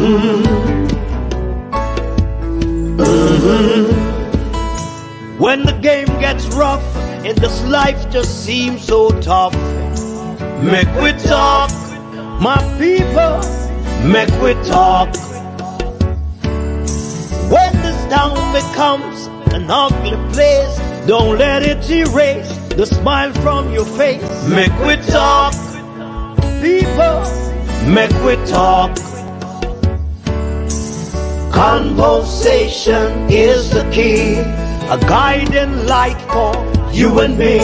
When the game gets rough and this life just seems so tough, make we talk, my people, make we talk. When this town becomes an ugly place, don't let it erase the smile from your face. Make we talk, people, make we talk. Conversation is the key, a guiding light for you and me.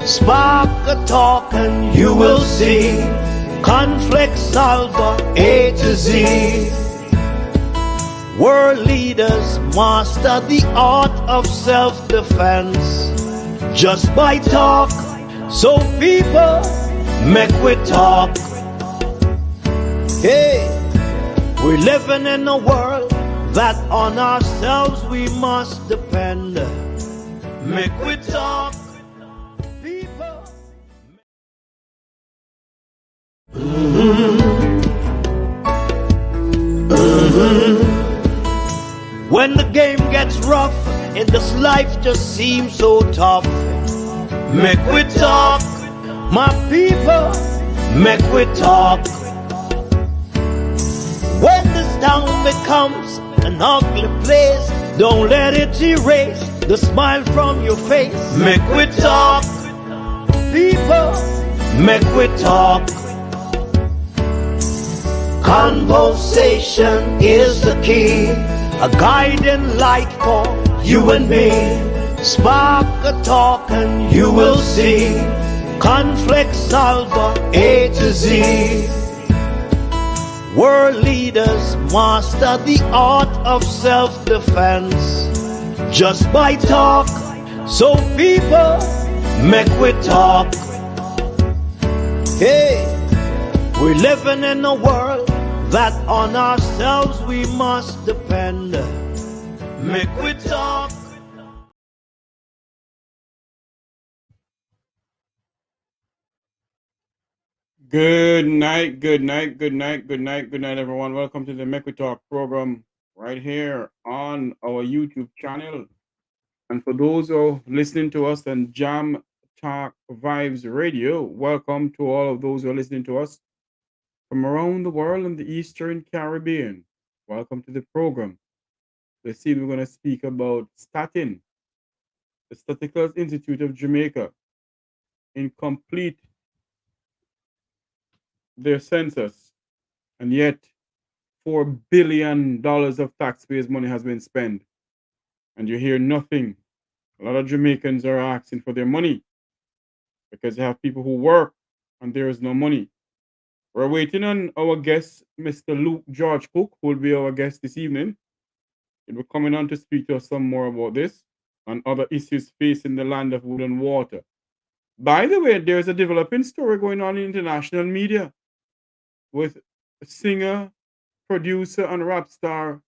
Spark a talk and you will see. Conflict solver A to Z. World leaders master the art of self-defense just by talk. So people, make we talk. Hey, we're living in a world that on ourselves we must depend. Make we talk, people. When the game gets rough and this life just seems so tough, make we talk, my people, make we talk. When this town becomes an ugly place, don't let it erase the smile from your face. Make we talk, people, make we talk. Conversation is the key, a guiding light for you and me. Spark a talk and you will see. Conflict solver A to Z. World leaders master the art of self-defense just by talk. So people, make we talk. Hey, we're living in a world that on ourselves we must depend. Make we talk. Good night, everyone. Welcome to the Make We Talk program right here on our YouTube channel. And for those who are listening to us on Jam Talk Vibes Radio, welcome to all of those who are listening to us from around the world in the Eastern Caribbean. Welcome to the program. This evening we're going to speak about Statin, the Statistical Institute of Jamaica, incomplete their census, and yet $4 billion of taxpayers' money has been spent, and you hear nothing. A lot of Jamaicans are asking for their money because they have people who work and there is no money. We're waiting on our guest, Mr. Luke George Cook, who will be our guest this evening. He'll be coming on to speak to us some more about this and other issues facing the land of wood and water. By the way, there's a developing story going on in international media with singer, producer, and rap star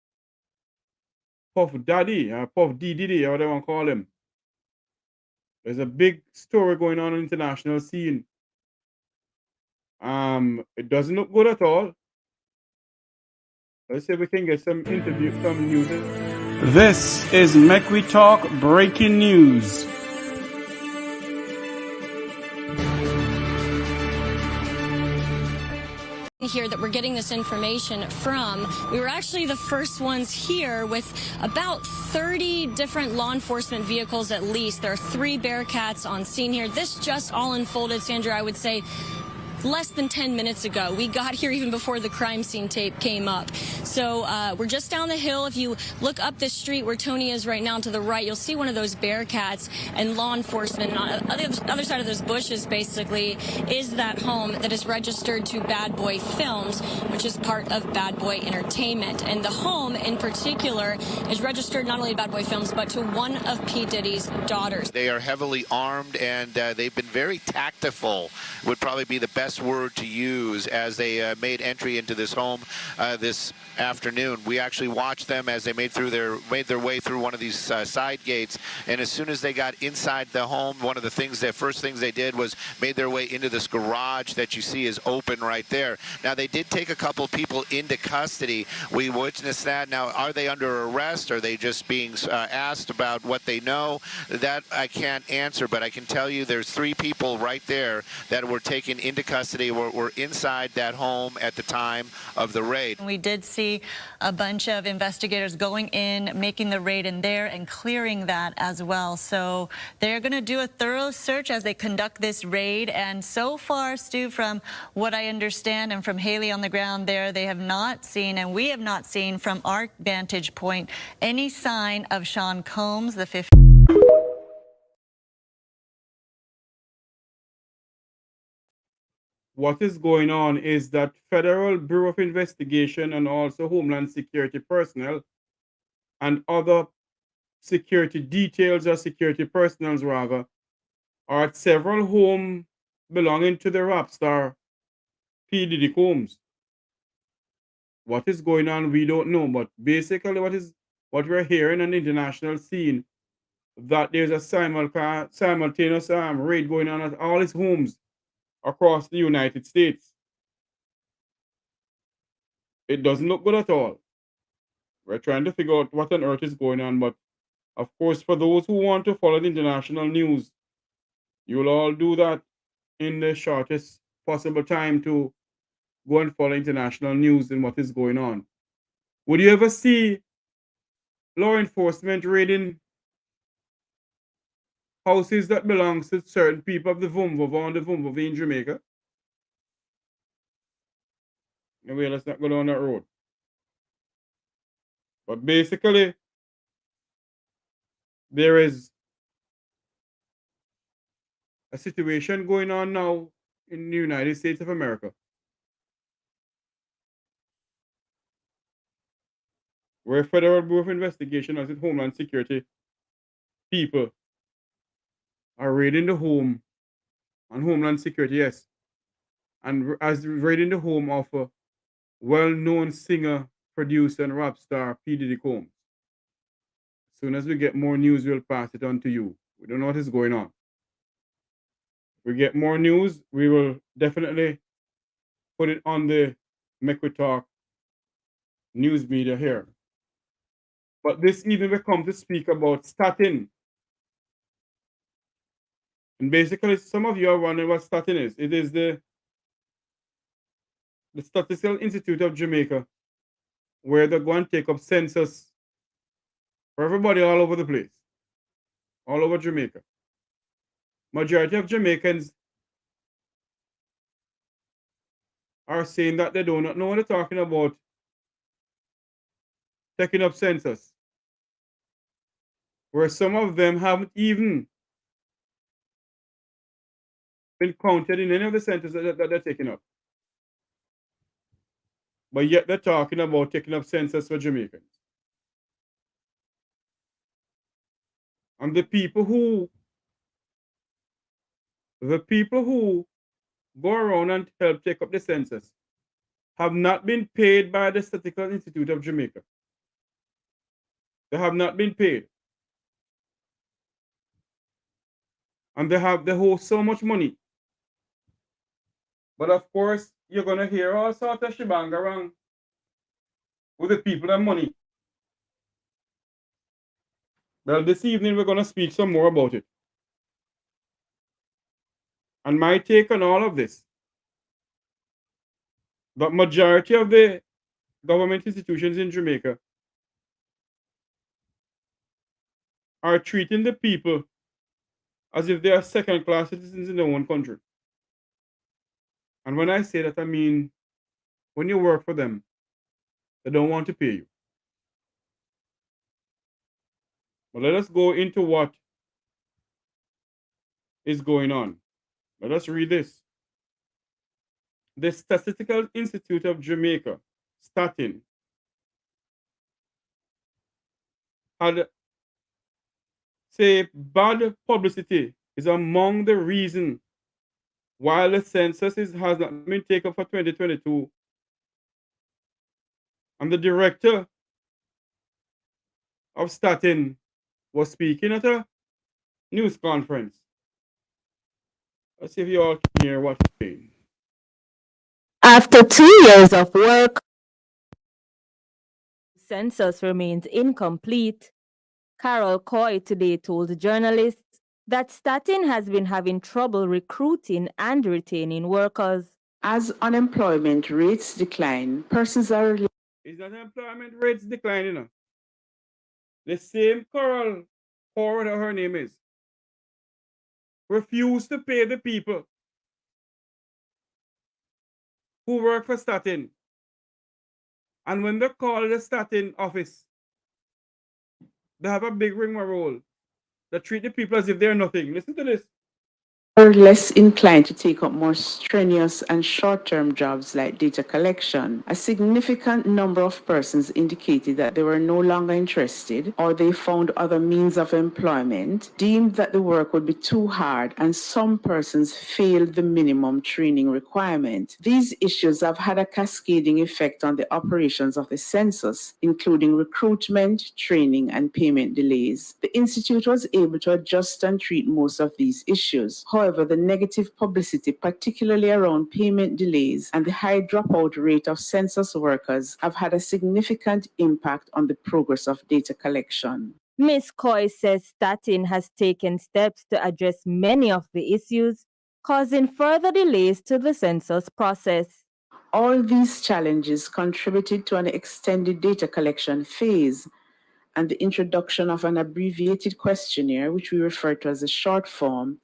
Puff Daddy, Puff D Diddy, or whatever you want to call him. There's a big story going on the international scene. It doesn't look good at all. Let's see if we can get some interview, some news. This is Make We Talk breaking news. Here that we're getting this information from. We were actually the first ones here with about 30 different law enforcement vehicles at least. There are 3 Bearcats on scene here. This just all unfolded, Sandra, I would say less than 10 minutes ago. We got here even before the crime scene tape came up. So we're just down the hill. If you look up this street where Tony is right now to the right, you'll see one of those Bearcats and law enforcement. And on the other side of those bushes, basically, is that home that is registered to Bad Boy Films, which is part of Bad Boy Entertainment. And the home in particular is registered not only to Bad Boy Films, but to one of P. Diddy's daughters. They are heavily armed and they've been very tactful, would probably be the best best word to use as they made entry into this home this afternoon. We actually watched them as they made their way through one of these side gates, and as soon as they got inside the home, one of the first things they did was made their way into this garage that you see is open right there. Now, they did take a couple people into custody. We witnessed that. Now, are they under arrest? Are they just being asked about what they know? That I can't answer, but I can tell you there's 3 people right there that were taken into custody, were inside that home at the time of the raid. We did see a bunch of investigators going in, making the raid in there and clearing that as well. So they're going to do a thorough search as they conduct this raid. And so far, Stu, from what I understand and from Haley on the ground there, they have not seen, and we have not seen from our vantage point, any sign of Sean Combs, the 50. What is going on is that Federal Bureau of Investigation and also Homeland Security personnel and other security details or security personnel rather are at several homes belonging to the rap star P. Diddy Combs. What is going on, we don't know, but basically what we're hearing on the international scene, that there's a simultaneous raid going on at all his homes across the United States. It doesn't look good at all. We're trying to figure out what on earth is going on, but of course, for those who want to follow the international news, you will all do that in the shortest possible time to go and follow international news and what is going on. Would you ever see law enforcement raiding houses that belong to certain people of the Vumvava and the Vumvava in Jamaica? Anyway, let's not go down that road. But basically, there is a situation going on now in the United States of America where Federal Bureau of Investigation as its Homeland Security people are raiding the home and Homeland Security, yes, and as raiding the home of a well-known singer, producer, and rap star P. Diddy Combs. As soon as we get more news, we'll pass it on to you. We don't know what is going on. If we get more news, we will definitely put it on the Make We Talk news media here. But this evening we come to speak about Statin. And basically, some of you are wondering what Statin is. It is the Statistical Institute of Jamaica, where they're going to take up census for everybody all over the place, all over Jamaica. Majority of Jamaicans are saying that they do not know what they're talking about taking up census, where some of them haven't even been counted in any of the census that they're taking up. But yet they're talking about taking up census for Jamaicans. And the people who go around and help take up the census have not been paid by the Statistical Institute of Jamaica. They have not been paid. And they hold so much money. But of course, you're going to hear all sorts of shebang around with the people and money. Well, this evening we're going to speak some more about it. And my take on all of this, the majority of the government institutions in Jamaica are treating the people as if they are second-class citizens in their own country. And when I say that, I mean when you work for them, they don't want to pay you. But let us go into what is going on. Let us read this. The Statistical Institute of Jamaica, Statin, had say bad publicity is among the reason while the census has not been taken for 2022, and the director of Statin was speaking at a news conference. Let's see if you all can hear what he's saying. After 2 years of work, the census remains incomplete. Carol Coy today told journalists that Statin has been having trouble recruiting and retaining workers. As unemployment rates decline, persons are... Is that employment rates declining? The same Carol, or whatever her name is, refused to pay the people who work for Statin. And when they call the Statin office, they have a big rigmarole. They treat the people as if they're nothing. Listen to this. Are less inclined to take up more strenuous and short-term jobs like data collection. A significant number of persons indicated that they were no longer interested or they found other means of employment, deemed that the work would be too hard, and some persons failed the minimum training requirement. These issues have had a cascading effect on the operations of the census, including recruitment, training, and payment delays. The Institute was able to adjust and treat most of these issues. However, the negative publicity, particularly around payment delays and the high dropout rate of census workers, have had a significant impact on the progress of data collection. Ms. Coy says Statin has taken steps to address many of the issues, causing further delays to the census process. All these challenges contributed to an extended data collection phase and the introduction of an abbreviated questionnaire, which we refer to as a short form,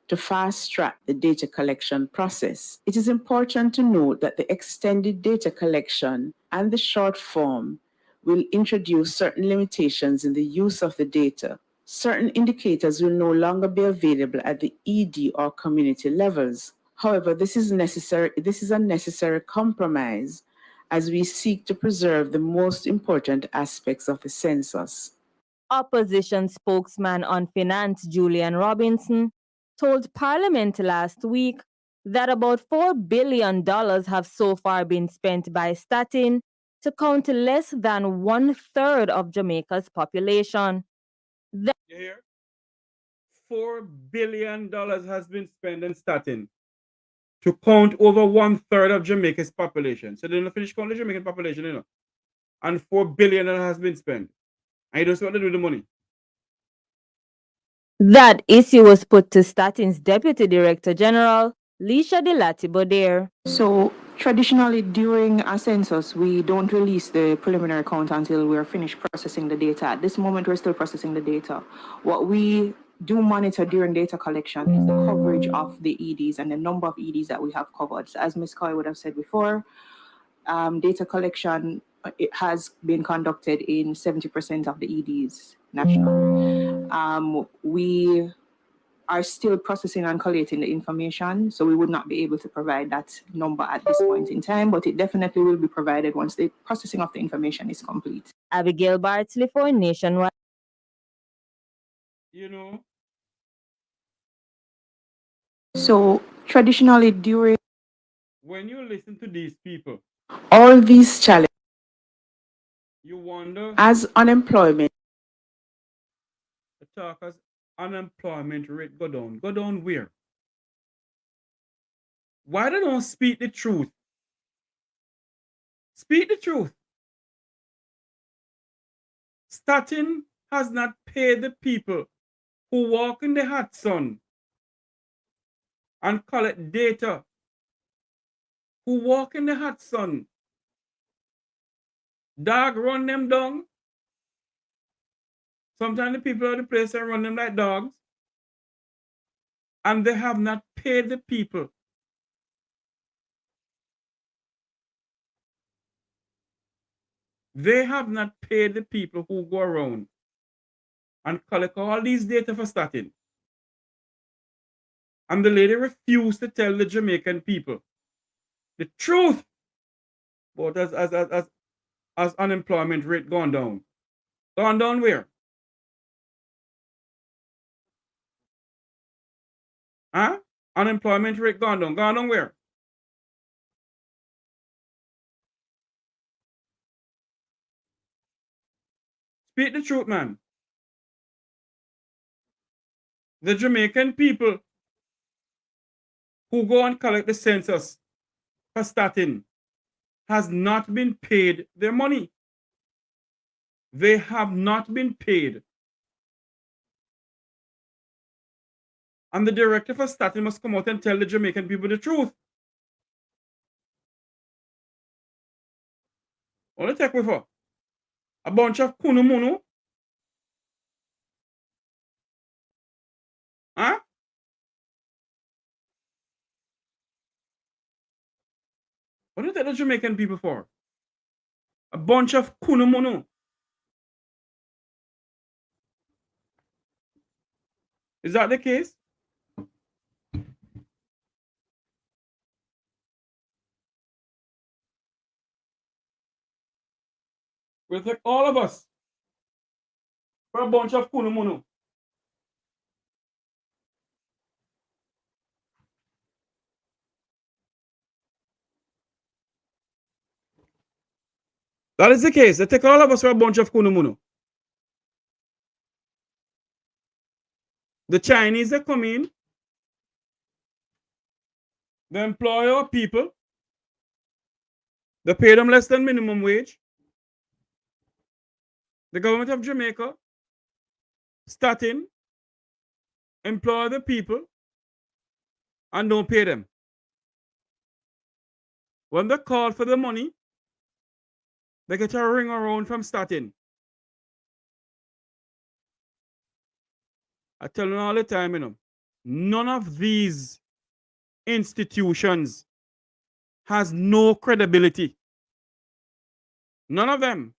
to fast-track the data collection process. It is important to note that the extended data collection and the short form will introduce certain limitations in the use of the data. Certain indicators will no longer be available at the ED or community levels. However, this is a necessary compromise as we seek to preserve the most important aspects of the census. Opposition spokesman on finance Julian Robinson told Parliament last week that about $4 billion have so far been spent by Statin to count less than 1/3 of Jamaica's population. You hear? $4 billion has been spent on Statin to count over 1/3 of Jamaica's population. So they don't finish counting the Jamaican population, you know. And $4 billion has been spent. And you don't see what they do with the money. That issue was put to Statin's Deputy Director General, Leisha Delati-Bodere. So traditionally during a census, we don't release the preliminary count until we're finished processing the data. At this moment, we're still processing the data. What we do monitor during data collection is the coverage of the EDs and the number of EDs that we have covered. So as Ms. Coy would have said before, data collection it has been conducted in 70% of the EDs nationally. We are still processing and collating the information, so we would not be able to provide that number at this point in time, but it definitely will be provided once the processing of the information is complete. Abigail Bartley for Nationwide. You know? So traditionally during... When you listen to these people, all these challenges, you wonder, as unemployment, the talkers, unemployment rate go down. Go down where? Why they don't speak the truth? Speak the truth. Statin has not paid the people who walk in the hot sun and collect data, who walk in the hot sun. Dog run them down. Sometimes the people of the place are run them like dogs. And they have not paid the people. They have not paid the people who go around and collect all these data for Statin. And the lady refused to tell the Jamaican people the truth. But as unemployment rate gone down. Gone down where? Huh? Unemployment rate gone down. Gone down where? Speak the truth, man. The Jamaican people who go and collect the census for Statin has not been paid their money. They have not been paid. And the director for Statin must come out and tell the Jamaican people the truth. What do you take me for? A bunch of kunumunu? Huh? What do you take the Jamaican people for? A bunch of kunumunu. Is that the case? We'll take all of us for a bunch of kunumunu. That is the case. They take all of us for a bunch of kunumunu. The Chinese, they come in, they employ our people, they pay them less than minimum wage. The government of Jamaica, Statin, employ the people and don't pay them. When they call for the money, they get a ring around from Statin. I tell you all the time, you know, none of these institutions has no credibility. None of them.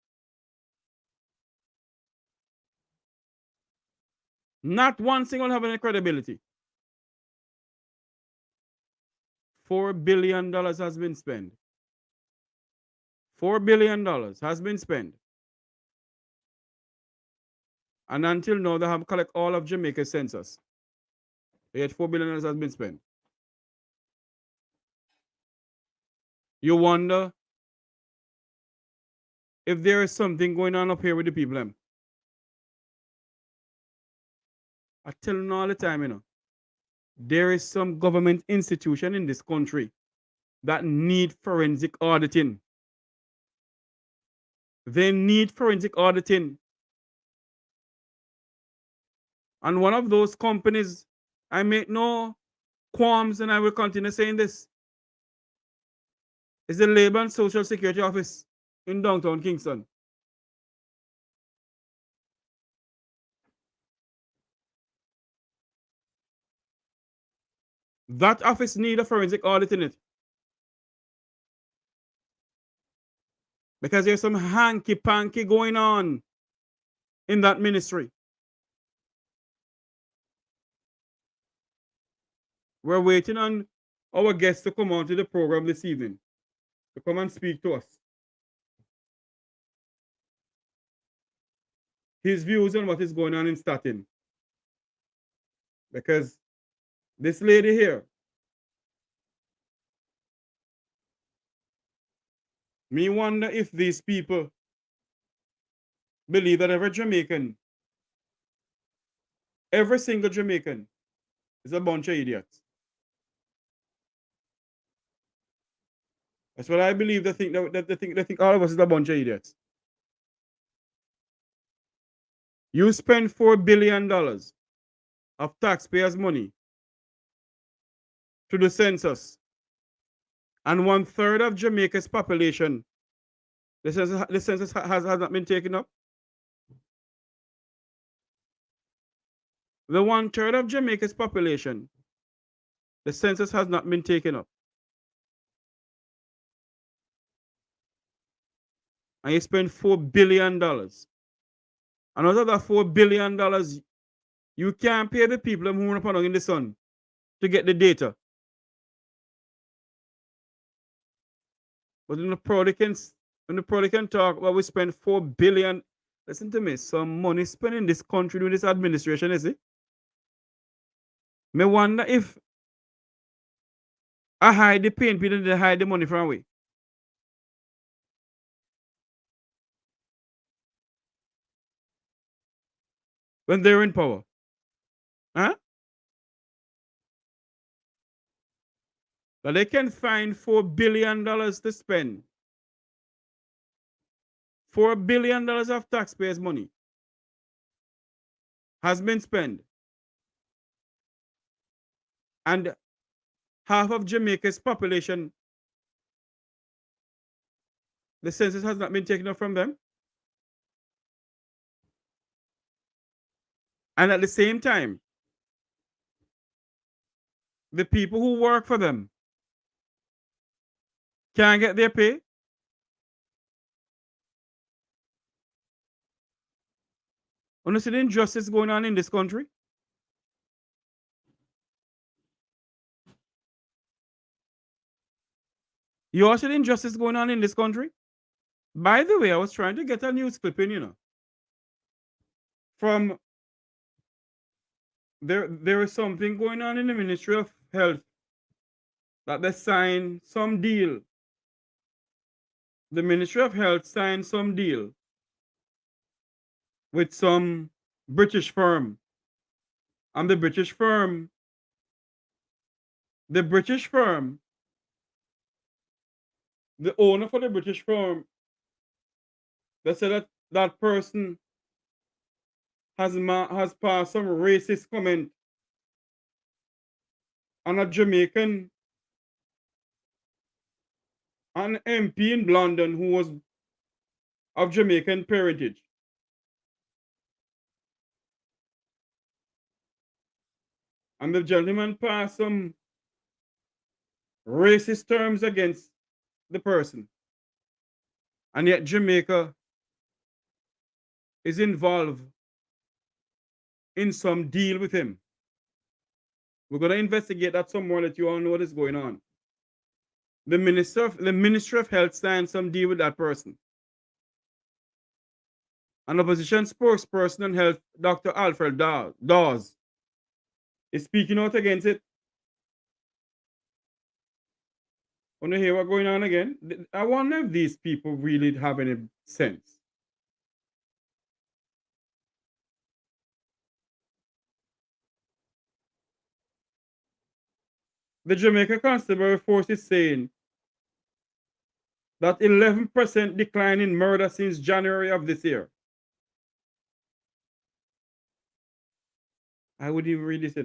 Not one single have any credibility. $4 billion has been spent. $4 billion has been spent. And until now, they have collected all of Jamaica's census. Yet $4 billion has been spent. You wonder if there is something going on up here with the people. I tell you all the time, you know, there is some government institution in this country that need forensic auditing. They need forensic auditing. And one of those companies, I make no qualms, and I will continue saying this, is the Labor and Social Security Office in downtown Kingston. That office needs a forensic audit in it. Because there's some hanky-panky going on in that ministry. We're waiting on our guests to come on to the program this evening, to come and speak to us. His views on what is going on in Statin. Because this lady here, me wonder if these people believe that every Jamaican, every single Jamaican is a bunch of idiots. That's what I believe. They think they think all of us is a bunch of idiots. You spend $4 billion of taxpayers' money to the census, and 1/3 of Jamaica's population, the census has not been taken up. The 1/3 of Jamaica's population, the census has not been taken up. And you spend $4 billion. And out of that $4 billion, you can't pay the people who run up in the sun to get the data. But when the proud can talk, well, we spend $4 billion. Listen to me, some money spent in this country with this administration, is it? Me wonder if I hide the pain people and they hide the money from we. When they're in power. Huh? But they can find $4 billion to spend. $4 billion of taxpayers' money has been spent. And half of Jamaica's population, the census has not been taken up from them. And at the same time, the people who work for them can't get their pay. Honestly, the injustice going on in this country. You also the injustice going on in this country. By the way, I was trying to get a news clipping, from there is something going on in the Ministry of Health that they signed some deal. The Ministry of Health signed some deal with some British firm. And the British firm, the owner for the British firm, they said that that person has passed some racist comment on a Jamaican, an MP in London who was of Jamaican parentage. And the gentleman passed some racist terms against the person. And yet Jamaica is involved in some deal with him. We're going to investigate that some more, that you all know what is going on. The Ministry of Health signed some deal with that person. An opposition spokesperson on health, Dr. Alfred Dawes, is speaking out against it. Want to hear what's going on again? I wonder if these people really have any sense. The Jamaica Constabulary Force is saying that 11% decline in murder since January of this year. I wouldn't even read this,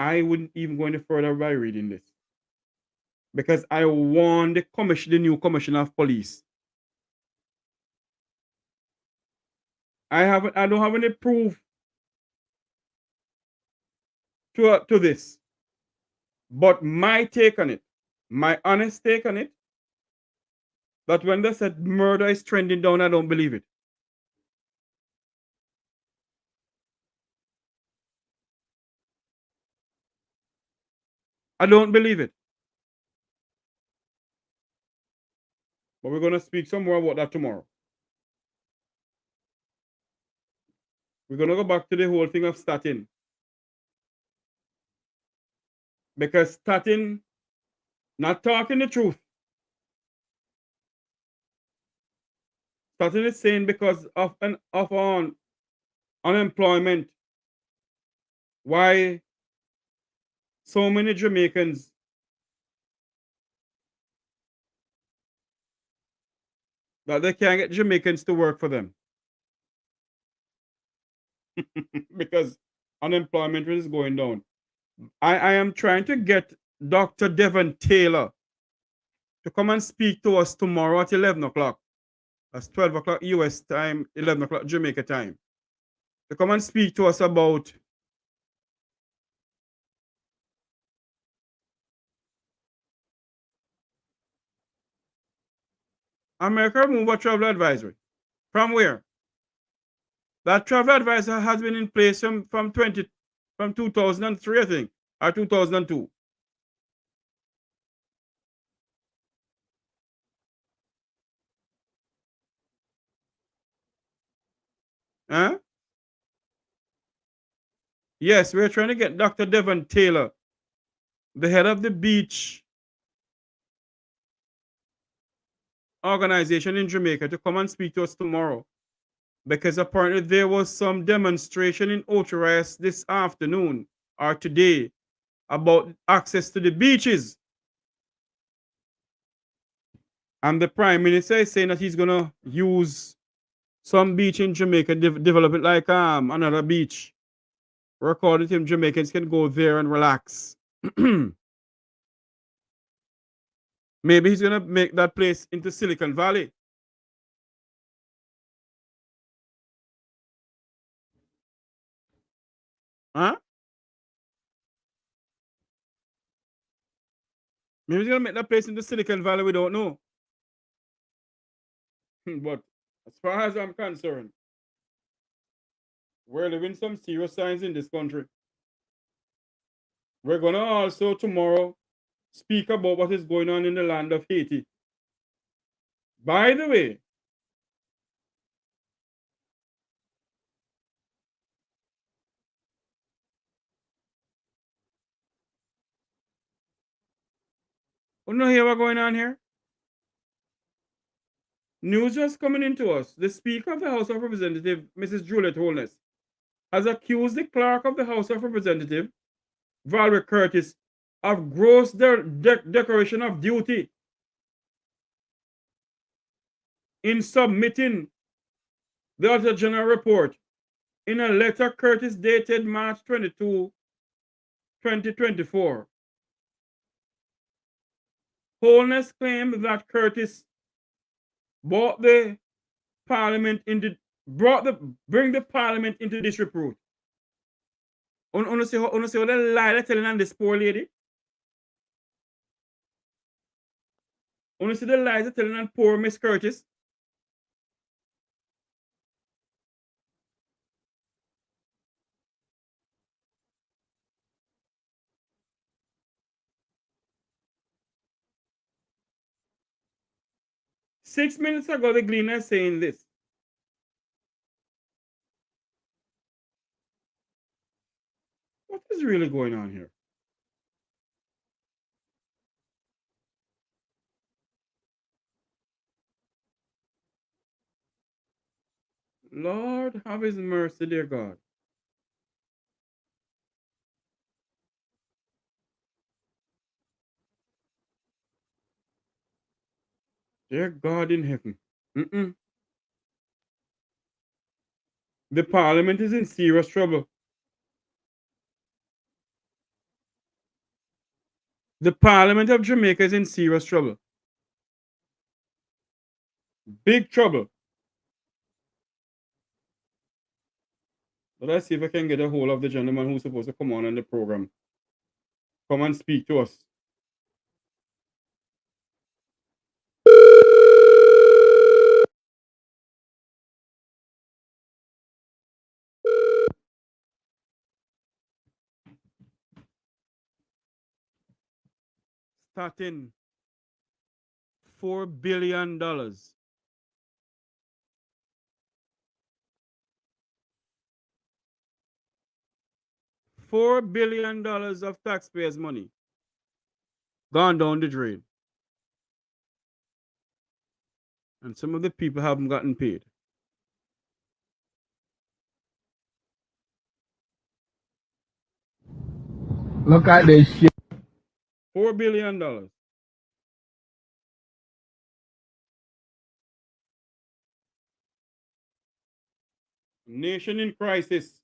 I wouldn't even go any further by reading this. Because I want the new commissioner of police. I don't have any proof to this. But my take on it, my honest take on it, that when they said murder is trending down, I don't believe it. I don't believe it. But we're going to speak some more about that tomorrow. We're going to go back to the whole thing of Statin. Because Statin not talking the truth. Statin is saying because of unemployment, why so many Jamaicans that they can't get Jamaicans to work for them. Because unemployment is going down. I am trying to get Dr. Devon Taylor to come and speak to us tomorrow at 11 o'clock. That's 12 o'clock US time, 11 o'clock Jamaica time. To come and speak to us about America remove a travel advisory. From where? That travel advisor has been in place from 2003, I think, or 2002. Huh? Yes, we're trying to get Dr. Devon Taylor. the head of the beach organization in Jamaica to come and speak to us tomorrow, because apparently there was some demonstration in Ocho this afternoon or today about access to the beaches. And the Prime Minister is saying that he's going to use some beach in Jamaica, develop it like another beach. According to him, Jamaicans can go there and relax. Maybe he's going to make that place into Silicon Valley. Huh? Maybe he's going to make that place into Silicon Valley, we don't know. But as far as I'm concerned, we're living some serious times in this country. We're going to also tomorrow speak about what is going on in the land of Haiti. By the way, you know hear what's going on here? News just coming into us. The Speaker of the House of Representatives, Mrs. Juliet Holness, has accused the Clerk of the House of Representatives, Valerie Curtis, of gross declaration of duty in submitting the Auditor General report. In a letter Curtis dated March 22, 2024, Holness claimed that Curtis bring the Parliament into disrepute. On see what the lie they're telling on this poor lady. On see the lies they're telling on poor Miss Curtis. Six minutes ago, the Gleaner is saying this. What is really going on here? Lord, have his mercy, dear God. Dear God in heaven. The Parliament is in serious trouble. The Parliament of Jamaica is in serious trouble. Big trouble. Let us see if I can get a hold of the gentleman who's supposed to come on the program. Come and speak to us. Statin, $4 billion. $4 billion of taxpayers' money gone down the drain. And some of the people haven't gotten paid. Look at this shit. $4 billion. Nation in crisis.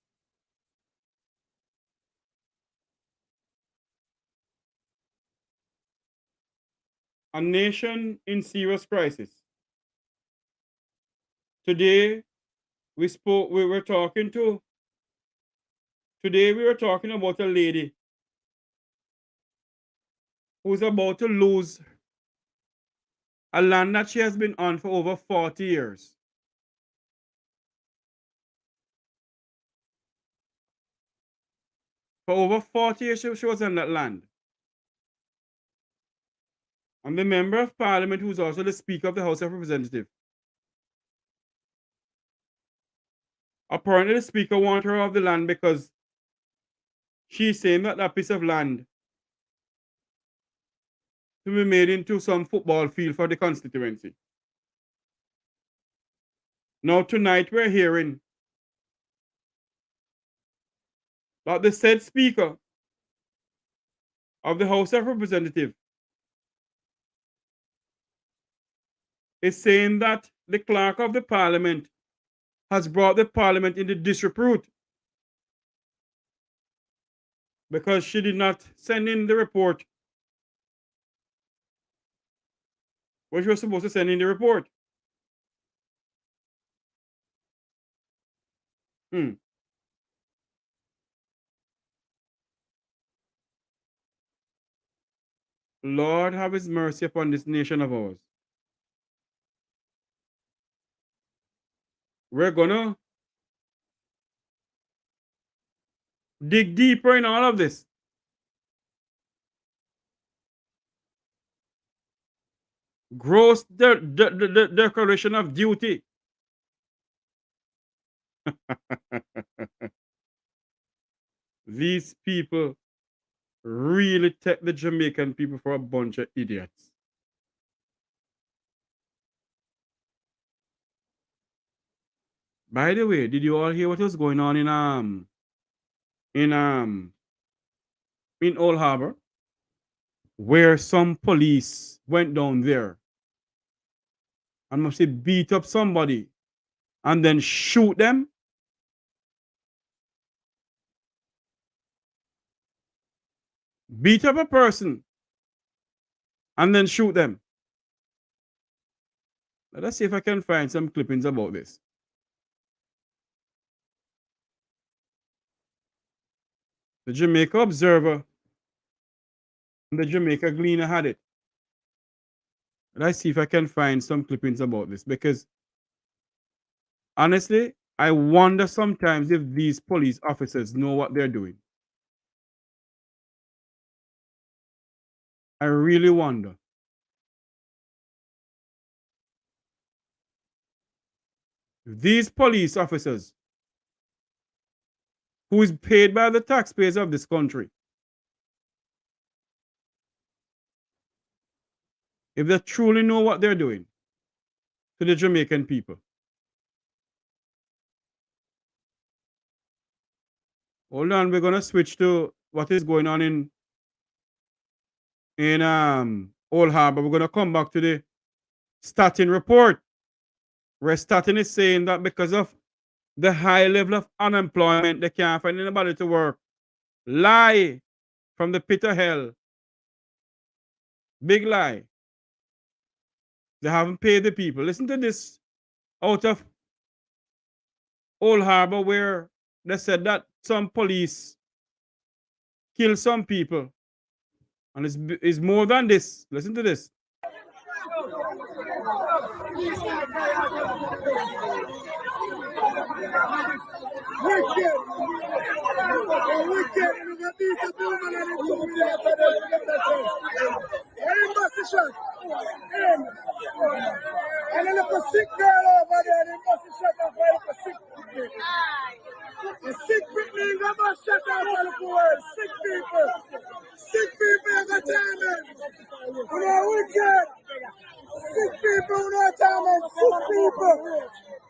A nation in serious crisis. Today, we were talking about a lady who's about to lose a land that she has been on for over 40 years. For over 40 years, she was on that land. And the Member of Parliament, who's also the Speaker of the House of Representatives. Apparently, the Speaker wants her off the land because she's saying that that piece of land to be made into some football field for the constituency. Now tonight we're hearing that the said Speaker of the House of Representatives is saying that the Clerk of the Parliament has brought the Parliament into disrepute because she did not send in the report what she was supposed to send in the report. Lord have his mercy upon this nation of ours. We're gonna dig deeper in all of this. Gross declaration of duty. These people really take the Jamaican people for a bunch of idiots. By the way, did you all hear what was going on in Old Harbor, where some police went down there and must have beat up somebody and then shoot them? Beat up a person and then shoot them. Let us see if I can find some clippings about this. The Jamaica Observer and the Jamaica Gleaner had it. Let's see if I can find some clippings about this, because honestly, I wonder sometimes if these police officers know what they're doing. I really wonder. These police officers, who is paid by the taxpayers of this country, if they truly know what they're doing to the Jamaican people. Hold on, we're gonna switch to what is going on in Old Harbor. We're gonna come back to the Statin report, where Statin is saying that because of the high level of unemployment, they can't find anybody to work. Lie from the pit of hell. Big lie. They haven't paid the people. Listen to this out of Old Harbor, where they said that some police killed some people. And it's more than this. Listen to this. And then a sick girl over there, they must have shut up for a sick people. The sick people they must shut up for the poor. Sick people. Sick people have a time. You know, wicked. Sick people who know time. Sick people.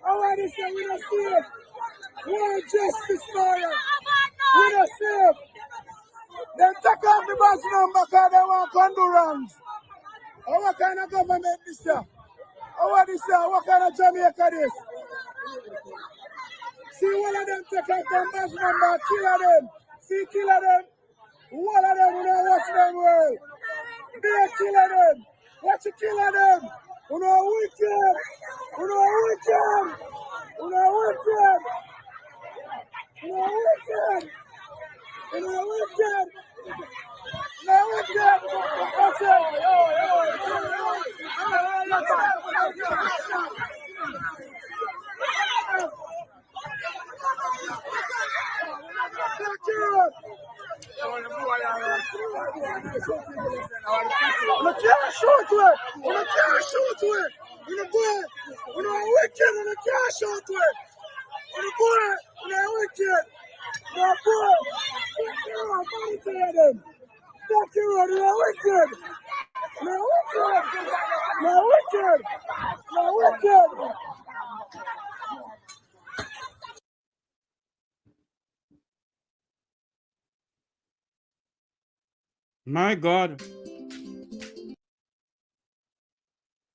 I want to say we don't see it. We want justice for you. We don't see it. They take off the bus number because they want condolence. Oh, what kind of government is this? Oh, what is that? What kind of Jamaica this? See one of them take out the bus number, kill them. See, kill them. One of them who don't watch them well. They kill them. Watch you kill them. Who know wicked. Who know wicked. Who know wicked. Who know wicked. Who know wicked. Now we're dead. That's it. Fuck you, you're wicked. No wicked. No wicked. No wicked. My God.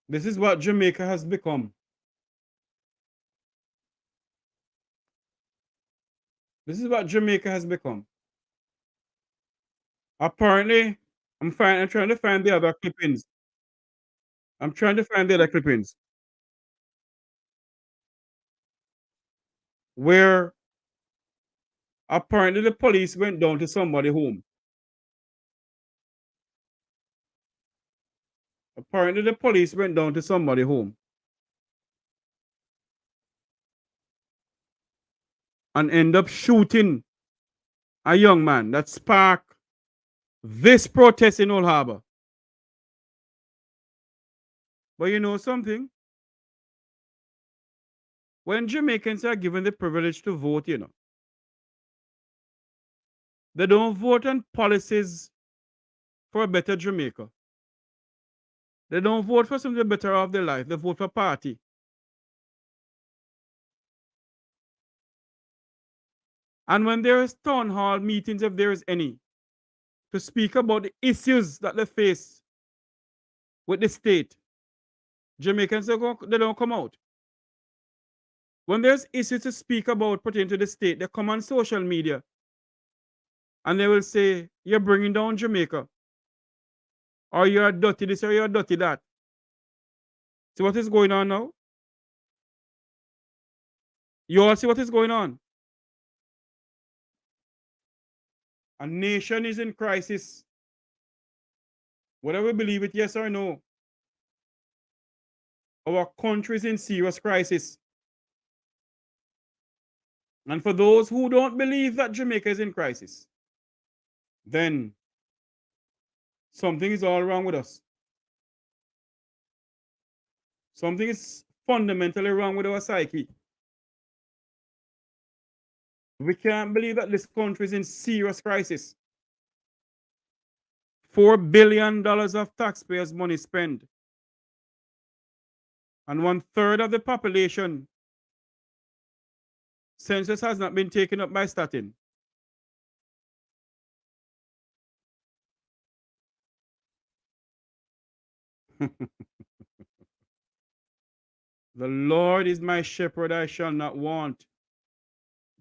This is what Jamaica has become. This is what Jamaica has become. Apparently, I'm trying to find the other clippings. I'm trying to find the other clippings where apparently the police went down to somebody's home. Apparently the police went down to somebody's home and end up shooting a young man that sparked this protest in Old Harbor. But you know something? When Jamaicans are given the privilege to vote, you know, they don't vote on policies for a better Jamaica. They don't vote for something better of their life. They vote for party. And when there is town hall meetings, if there is any, to speak about the issues that they face with the state, Jamaicans, they don't come out. When there's issues to speak about pertaining to the state, they come on social media and they will say, you're bringing down Jamaica. Or you're dirty this or you're dirty that. See what is going on now? You all see what is going on? A nation is in crisis. Whether we believe it, yes or no. Our country is in serious crisis. And for those who don't believe that Jamaica is in crisis, then something is all wrong with us. Something is fundamentally wrong with our psyche. We can't believe that this country is in serious crisis. $4 billion of taxpayers' money spent. And 1/3 of the population census has not been taken up by Statin. The Lord is my shepherd, I shall not want.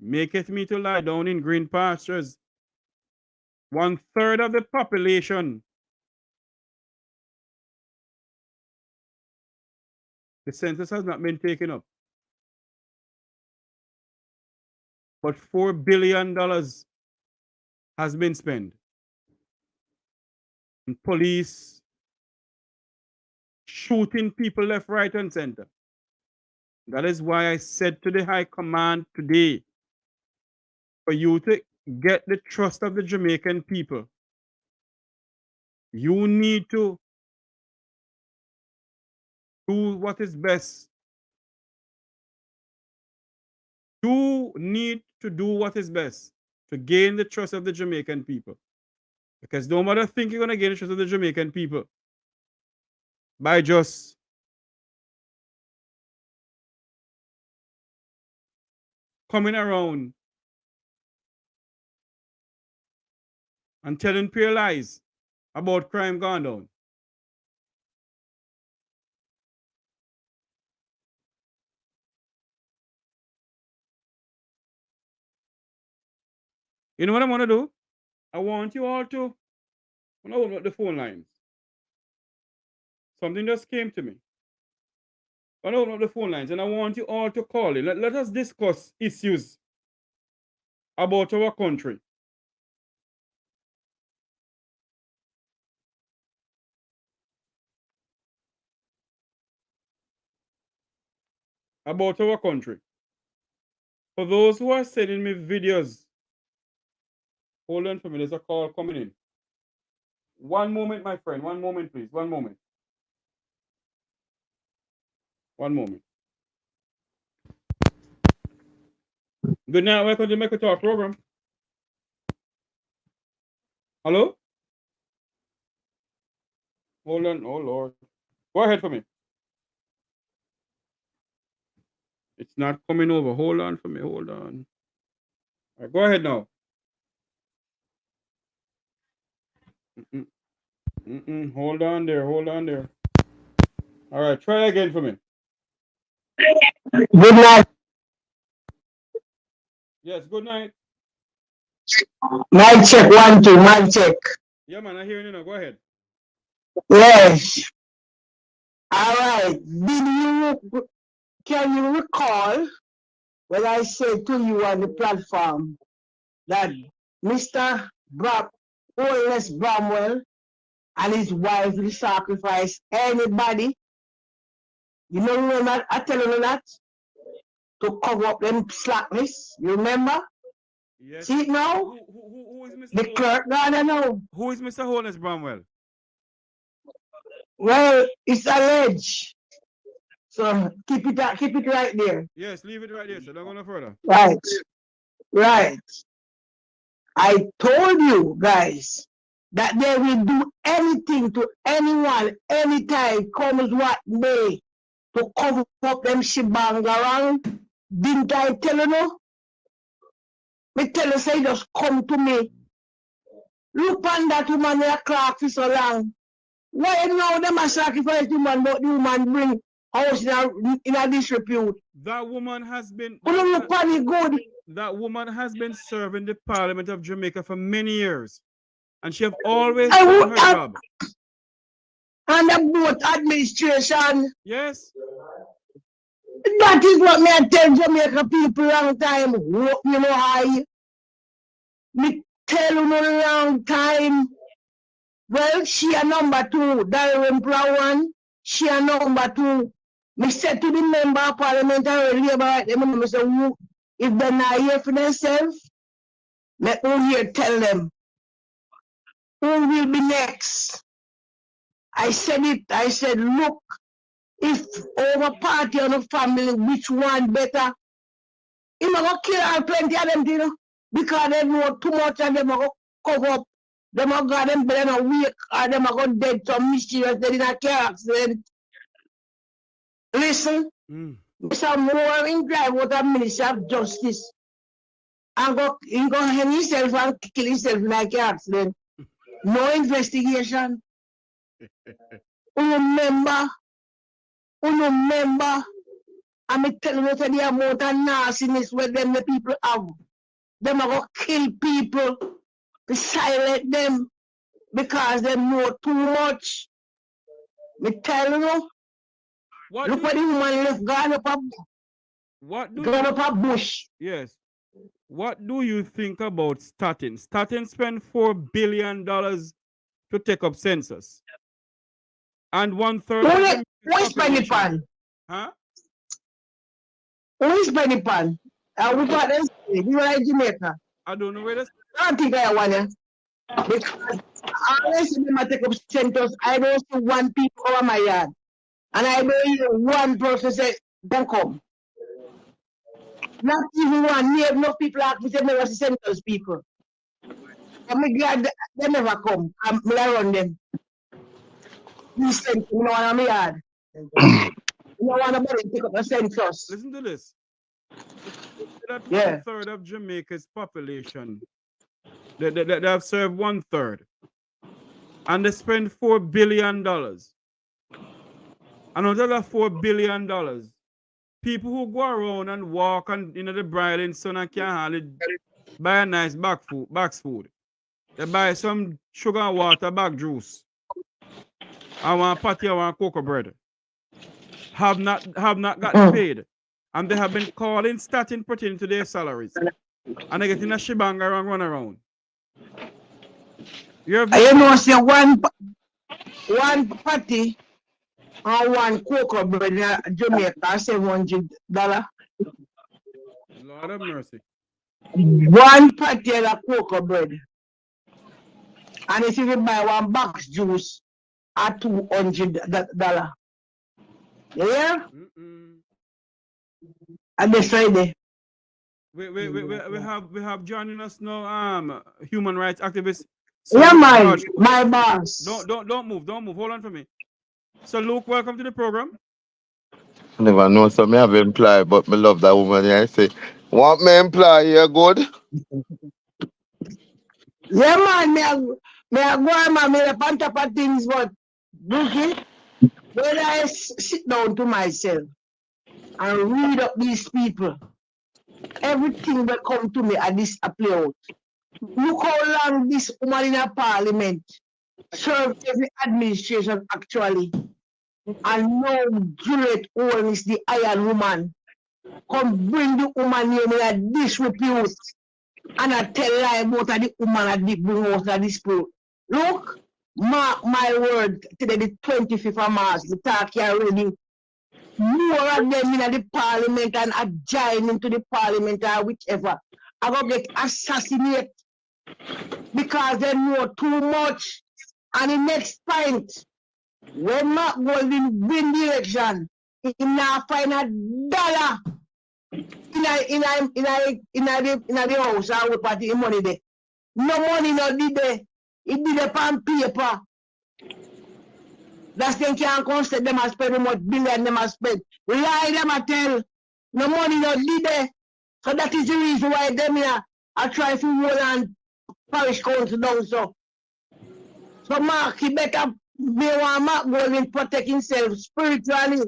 Maketh me to lie down in green pastures. 1/3 of the population. The census has not been taken up. But $4 billion has been spent. And police shooting people left, right, and center. That is why I said to the High Command today, for you to get the trust of the Jamaican people, you need to do what is best. You need to do what is best to gain the trust of the Jamaican people. Because no matter think you're going to gain the trust of the Jamaican people by just coming around and telling pure lies about crime gone down. You know what I want to do? I want you all to, when I open up the phone lines, something just came to me. I open up the phone lines and I want you all to call in. Let us discuss issues about our country. About our country. For those who are sending me videos, hold on for me, there's a call coming in. One moment, my friend. One moment, please. One moment. One moment. Good night. Welcome to the Make a Talk program. Hello? Hold on. Oh, Lord. Go ahead for me. It's not coming over. Hold on for me. Hold on. All right, go ahead now. Hold on there. Hold on there. All right. Try again for me. Good night. Yes. Good night. Mic check 1 2. Mic check. Yeah, man. I hear you now. Go ahead. Yes. All right. Can you recall when I said to you on the platform that Mr. Holiness Bramwell and his wife will sacrifice anybody? You know that I tell you that to cover up them slackness. You remember? Yes. See it now? Who is Mr. The clerk, I don't know. Who is Mr. Holness Bramwell? Well, it's alleged. So keep it right there. Yes, leave it right there. So don't go no further. Right. Right. I told you guys that they will do anything to anyone, anytime, comes what may, to cover up them shebang around. Didn't I tell you no? Me tell you, say, just come to me. Look on that woman there clock for so long. Why now them a sacrifice the woman, but the woman bring house in a disrepute? That woman has been. Look on it good. That woman has been serving the Parliament of Jamaica for many years, and she have always done her job. And the boat administration. Yes. That is what me I tell Jamaica people long time. You know how me tell you no long time. Well, she a number 2, Dalrymple 1. She a number 2. Me said to the member of Parliamentary Labour right them, me say, if they're not here for themselves, let who here tell them who will be next. I said it. I said, look, if over party and the family, which one better? He might go kill all plenty of them, you know, because they know too much and them go cover up. Them are got them better than a week, or them are go dead some mysterious dead in a car accident. Listen, some more in drive with a Minister of Justice and he go hang himself and kill himself in a car accident. No investigation. Remember, I'm telling you the amount of nastiness where them the people have. Them are going to kill people, to silence them, because they know too much. Me tell you, look at the woman left gone up a bush. Yes. What do you think about Statin? Statin spent $4 billion to take up census. And 1/3. Who is Penny Pan? Huh? Who is Penny Pan? We got them. You are in Jamaica. I don't know where this. I don't think I want to. Because unless you take up census, I don't see one people over my yard. And I don't hear one person say, don't come. Not even one. Near enough people ask me, say, never see census people. I'm glad they never come. I'm run them. You send me no one on my yard. You don't want nobody to pick up a census. Listen to this. Yeah. 1/3 of Jamaica's population. They have served 1/3. And they spend $4 billion. And out of that $4 billion, people who go around and walk and the bridling sun and can't hardly buy a nice box food. They buy some sugar and water bag juice. I want patty, I want cocoa bread. Have not gotten paid. And they have been calling Statin pertaining to their salaries. And they get in a shebang and run around. You know, say one patty and one cocoa bread in Jamaica, $700. Lord have mercy. One patty and a cocoa bread. And if you buy one box juice at $200. Yeah? And this Friday. We have joining us now, human rights activist So Yeah, Luke man, George, my boss. don't move. Hold on for me. So Luke, welcome to the program. I never know, so me have employee, but me love that woman. Yeah, I say, want me employee, you good? Yeah, man, me a go, man, me a on top of things, but, Bookie, when I sit down to myself and read up these people, everything that come to me at this play out. Look how long this woman in a parliament served every administration actually. And now Juliet Owen is the iron woman. Come bring the woman here in a disrepute. And I tell lie about the woman that did bring out of dispute. Look, mark my word, today the 25th of March, the talk here already. More of them in the parliament and a join into the parliament or whichever. I go get assassinated because they know too much. And the next point, when Mark Golding win the election, he now find $1 in the house and we party money there. No money no did there. It did it on paper. That's them can't consider them as spend how much billion them as spend. Lie them a tell. No money no did there. So that is the reason why them here are trying to roll on parish council down so. So Mark, he better be one Mark Golding protect himself spiritually.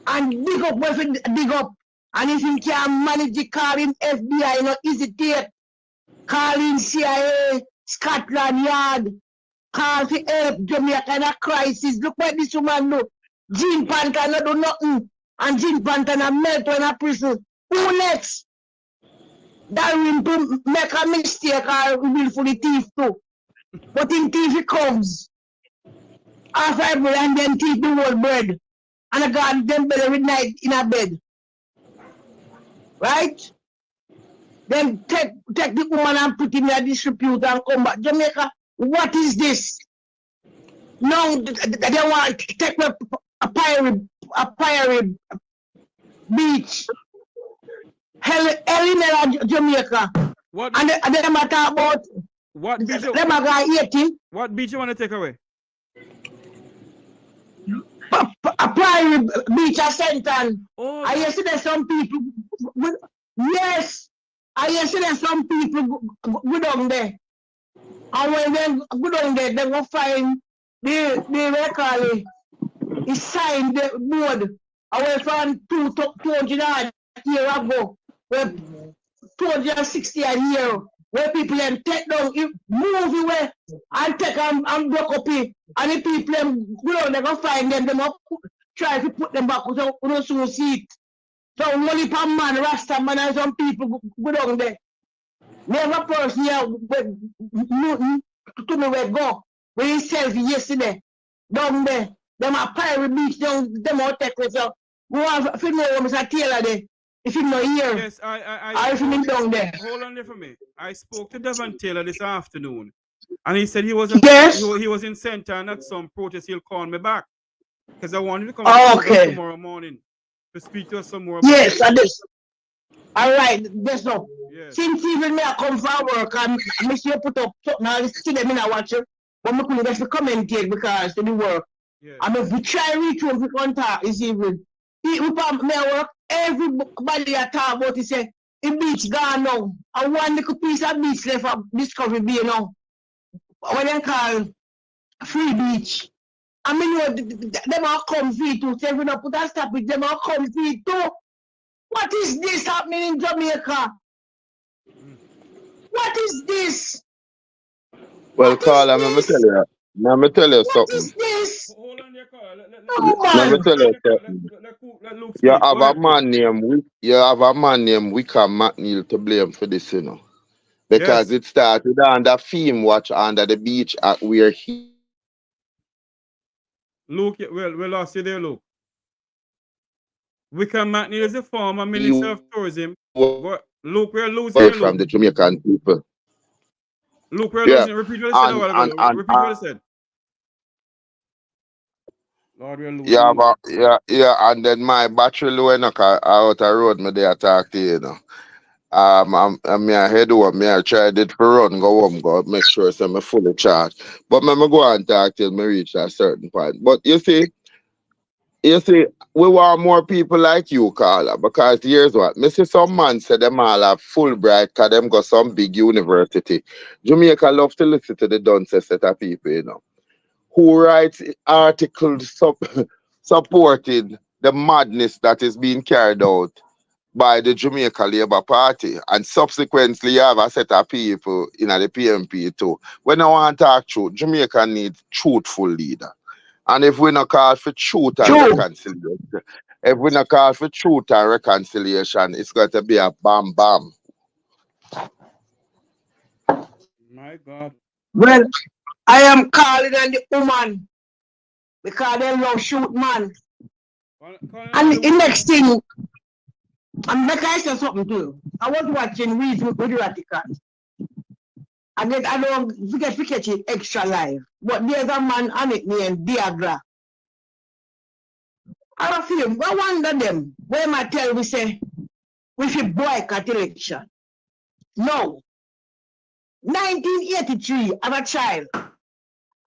And dig up where he dig up. And if he can manage the calling FBI, no hesitate. Calling CIA, Scotland Yard, call for help, Jamaica in a crisis. Look what this woman do. Jean Panther no do nothing. And Jean Panther na melt in a prison. Who next? That will make a mistake or willfully thief too. But in thief he comes. Half every and then thief the whole bread. And a God them bed every night in a bed. Right? Then take the woman and put him in a disrepute and come back. Jamaica, what is this? Now they want to take a pirate beach. Hell Jamaica. What? And they matter about what beach? Them are going 80. What beach you want to take away? A private beach at Statin. Oh, I see that some people. Yes, I see that some people go down there. And when they go down there, they will find the record. He signed the board. I went from 200 years ago. Where 260 a year. Where people then take down, move away and take and block up it. And the people them go down, they go find them, they try to put them back so we don't soon see it. So only per man, Rasta man and some people go down there. Never person here to me where go. When he selfie yesterday, down there. Them a pirate beach down, them out take it. So we want to know Mr. Taylor there. If you know here, yes, I feel down there. Hold on there for me. I spoke to Devon Taylor this afternoon, and he said he was he was in center and at some protest. He'll call me back because I wanted to come tomorrow morning to speak to us some more. Yes, I did. All right, that's all. Yes. Since even me I come from work and I see you put up something, I see them in a watch it, but I couldn't just commentate because to the work. Yes. I mean, if we try reach out, we contact this evening. We work. Everybody I talk about it say the beach gone now. I want little piece of beach left of Discovery Bay now. What they call free beach. I mean, them all come free too. So if we don't put a stop with them all come free too. What is this happening in Jamaica? What is this? Well, Carl, I'm going to tell you. Let me tell you something. What is this? Hold on there, Carl. Let me tell you something. You have a man named Wickham McNeil to blame for this, you know. Because it started under Theme Watch under the beach at where he. Luke, we lost you there, Luke. Wickham McNeil is the former Minister of Tourism. Luke, we're losing you, from the Jamaican people. Luke, we're losing. Repeat what I said. Repeat what I said. Lord, we're losing. Yeah, and then my battery low enough out of road, me there talk to you, you know. I'm head home. I tried it for run, go home, go make sure I'm fully charged. But me go and talk till me reach a certain point. But you see, we want more people like you, Carla, because here's what. Me see some man say them all have Fulbright because them got some big university. Jamaica love to listen to the dunce set of people, you know, who writes articles supporting the madness that is being carried out by the Jamaica Labour Party. And subsequently, you have a set of people in the PMP too. When I want to talk truth, Jamaica needs truthful leader. And if we not call for truth and reconciliation, it's got to be a bam bam. My God. Well, I am calling on the woman because they love shoot man. And the next thing, I'm going to say something to you. I was watching Weeds with the Radicals. I don't forget it extra live. But there's a man on it named Diagra. I don't feel him. I wonder them. When I tell we say we should boycott election. No. 1983, I'm a child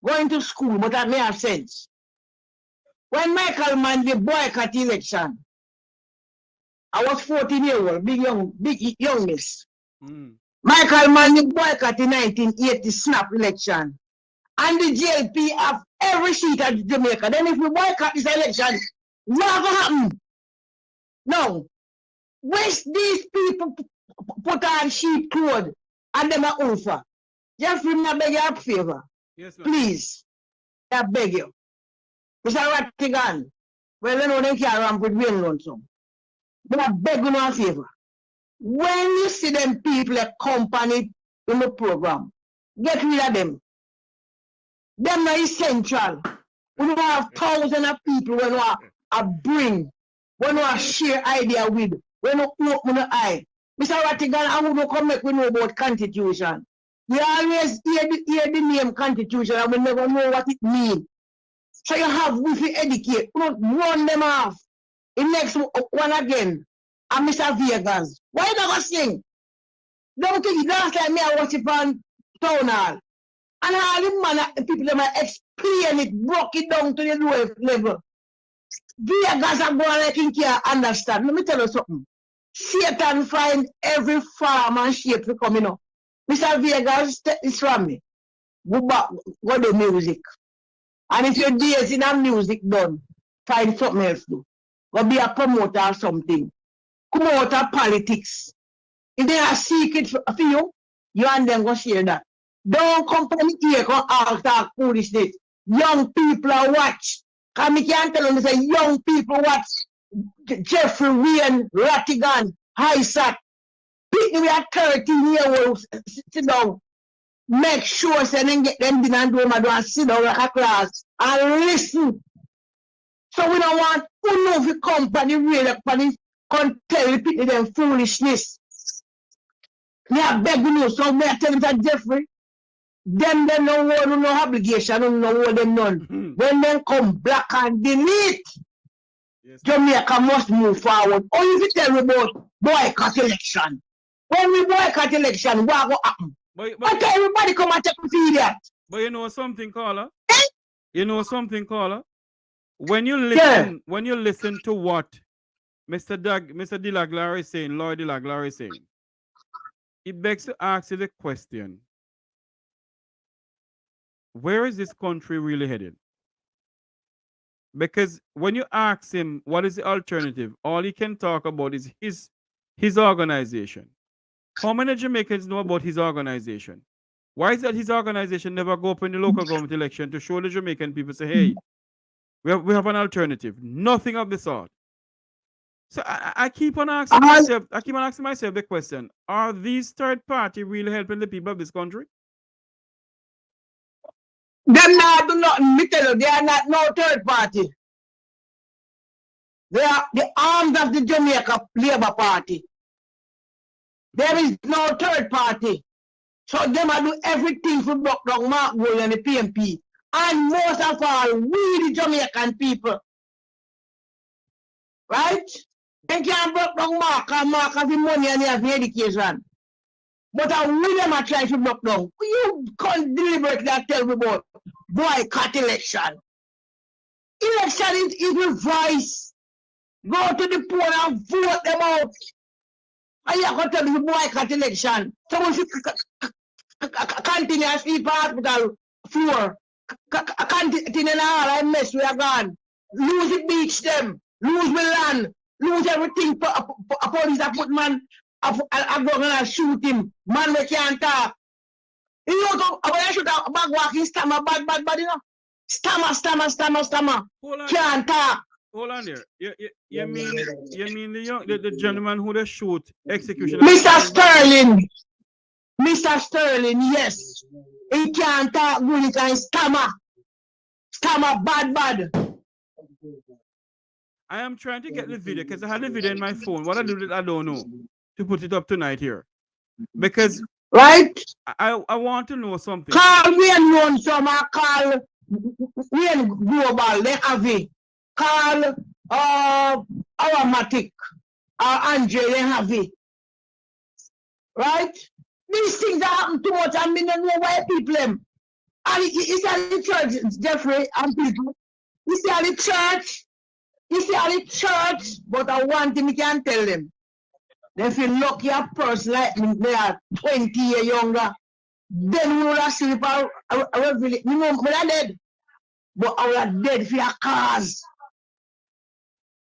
going to school, but that may have sense. When Michael Manley boycott election, I was 14 years old, big youngness. Michael Manley boycott in 1980 snap election. And the JLP have every seat at Jamaica. Then if we boycott this election, what will happen? No. Wish these people put on sheep clothes and them are over. Jeffrey, I beg you a favor. Yes, please. I beg you. Mr. Rattigan. Well, you know they can't ramp with rain lonesome. But I beg you a favor. When you see them people accompanied in the program, get rid of them. Them are essential. We don't have thousands of people when we bring, when we share idea with, when we open the eye. Mr. Rattigan, I will come make we know about constitution. We always hear the name constitution and we never know what it means. So you have we educate, we don't run them off. The next one again, and Mr. Vegas. Why not sing? Don't think last time me I watch it on town hall. And all the people that might explain it, broke it down to the lowest level. Vegas are going like you can't understand. Let me tell you something. Satan find every farm and shape to come in. Mr. Vegas, it's from me. Go back, go do music. And if your days in a music done, find something else to do. Go be a promoter or something. Come out of politics. If they are secret for you, you and them go share that. Don't come from here, come all talk foolishness. Young people are watch. Because I can't tell them, say young people watch. Jeffrey Wayne, Rattigan, Highsat. People we are 13-year-olds sit down. Make sure so they get them dinner and do them and sit down like a class and listen. So we don't want who know the company really can tell the people them foolishness. Me are begging you, so me are telling them Jeffrey, them no obligation, no them none. When them come black and delete, yes, Jamaica must move forward. Or if you tell me about boycott election. When we boycott election, what will happen? But everybody come and take a feel that. But you know something, caller? You know something, caller? When you listen to what Mr. Dilaglar is saying, Lord Dilaglar is saying, it begs to ask you the question, where is this country really headed? Because when you ask him what is the alternative, all he can talk about is his organization. How many Jamaicans know about his organization? Why is that his organization never go up in the local government election to show the Jamaican people, say, hey, we have an alternative? Nothing of the sort. So I keep on asking myself the question, are these third party really helping the people of this country? Them not do nothing, me tell you, they are not no third party. They are the arms of the Jamaica Labour Party. There is no third party. So them are do everything for block down Mark Gold and the PMP. And most of all, we the Jamaican people. Right? They can't broke down Mark have the money and they have the education. But we them are trying to broke down. You can't deliberately tell me about boycott election. Election is a voice. Go to the poll and vote them out. And you can tell me boycott election. So we should continue to sleep hospital floor. Continue all I mess we are gone. Lose the beach them. Lose the land. Lose everything. Police have put man. I'm going to shoot him. Man, we can't talk. You know, when I shoot a bag walking stammer, bad, you know. Stammer. Can't talk. Hold on there. You mean the gentleman who they shoot execution? Mr. Sterling, yes. He can't talk good, he can stammer. Stammer, bad. I am trying to get the video because I had the video in my phone. What I do, I don't know. To put it up tonight here. Because right? I want to know something. Call me and known some, call we and global, they have it. Call Aromatic Andre, they have it. Right? These things that happen too much, I mean, I know why people them. And it's at the church, Jeffrey and people. You see at the church, but I want him, you can tell them. They feel lucky a person like me, they are 20 years younger. Then we would have sleep a reveille. You know, we're not dead. But I was dead for your cause.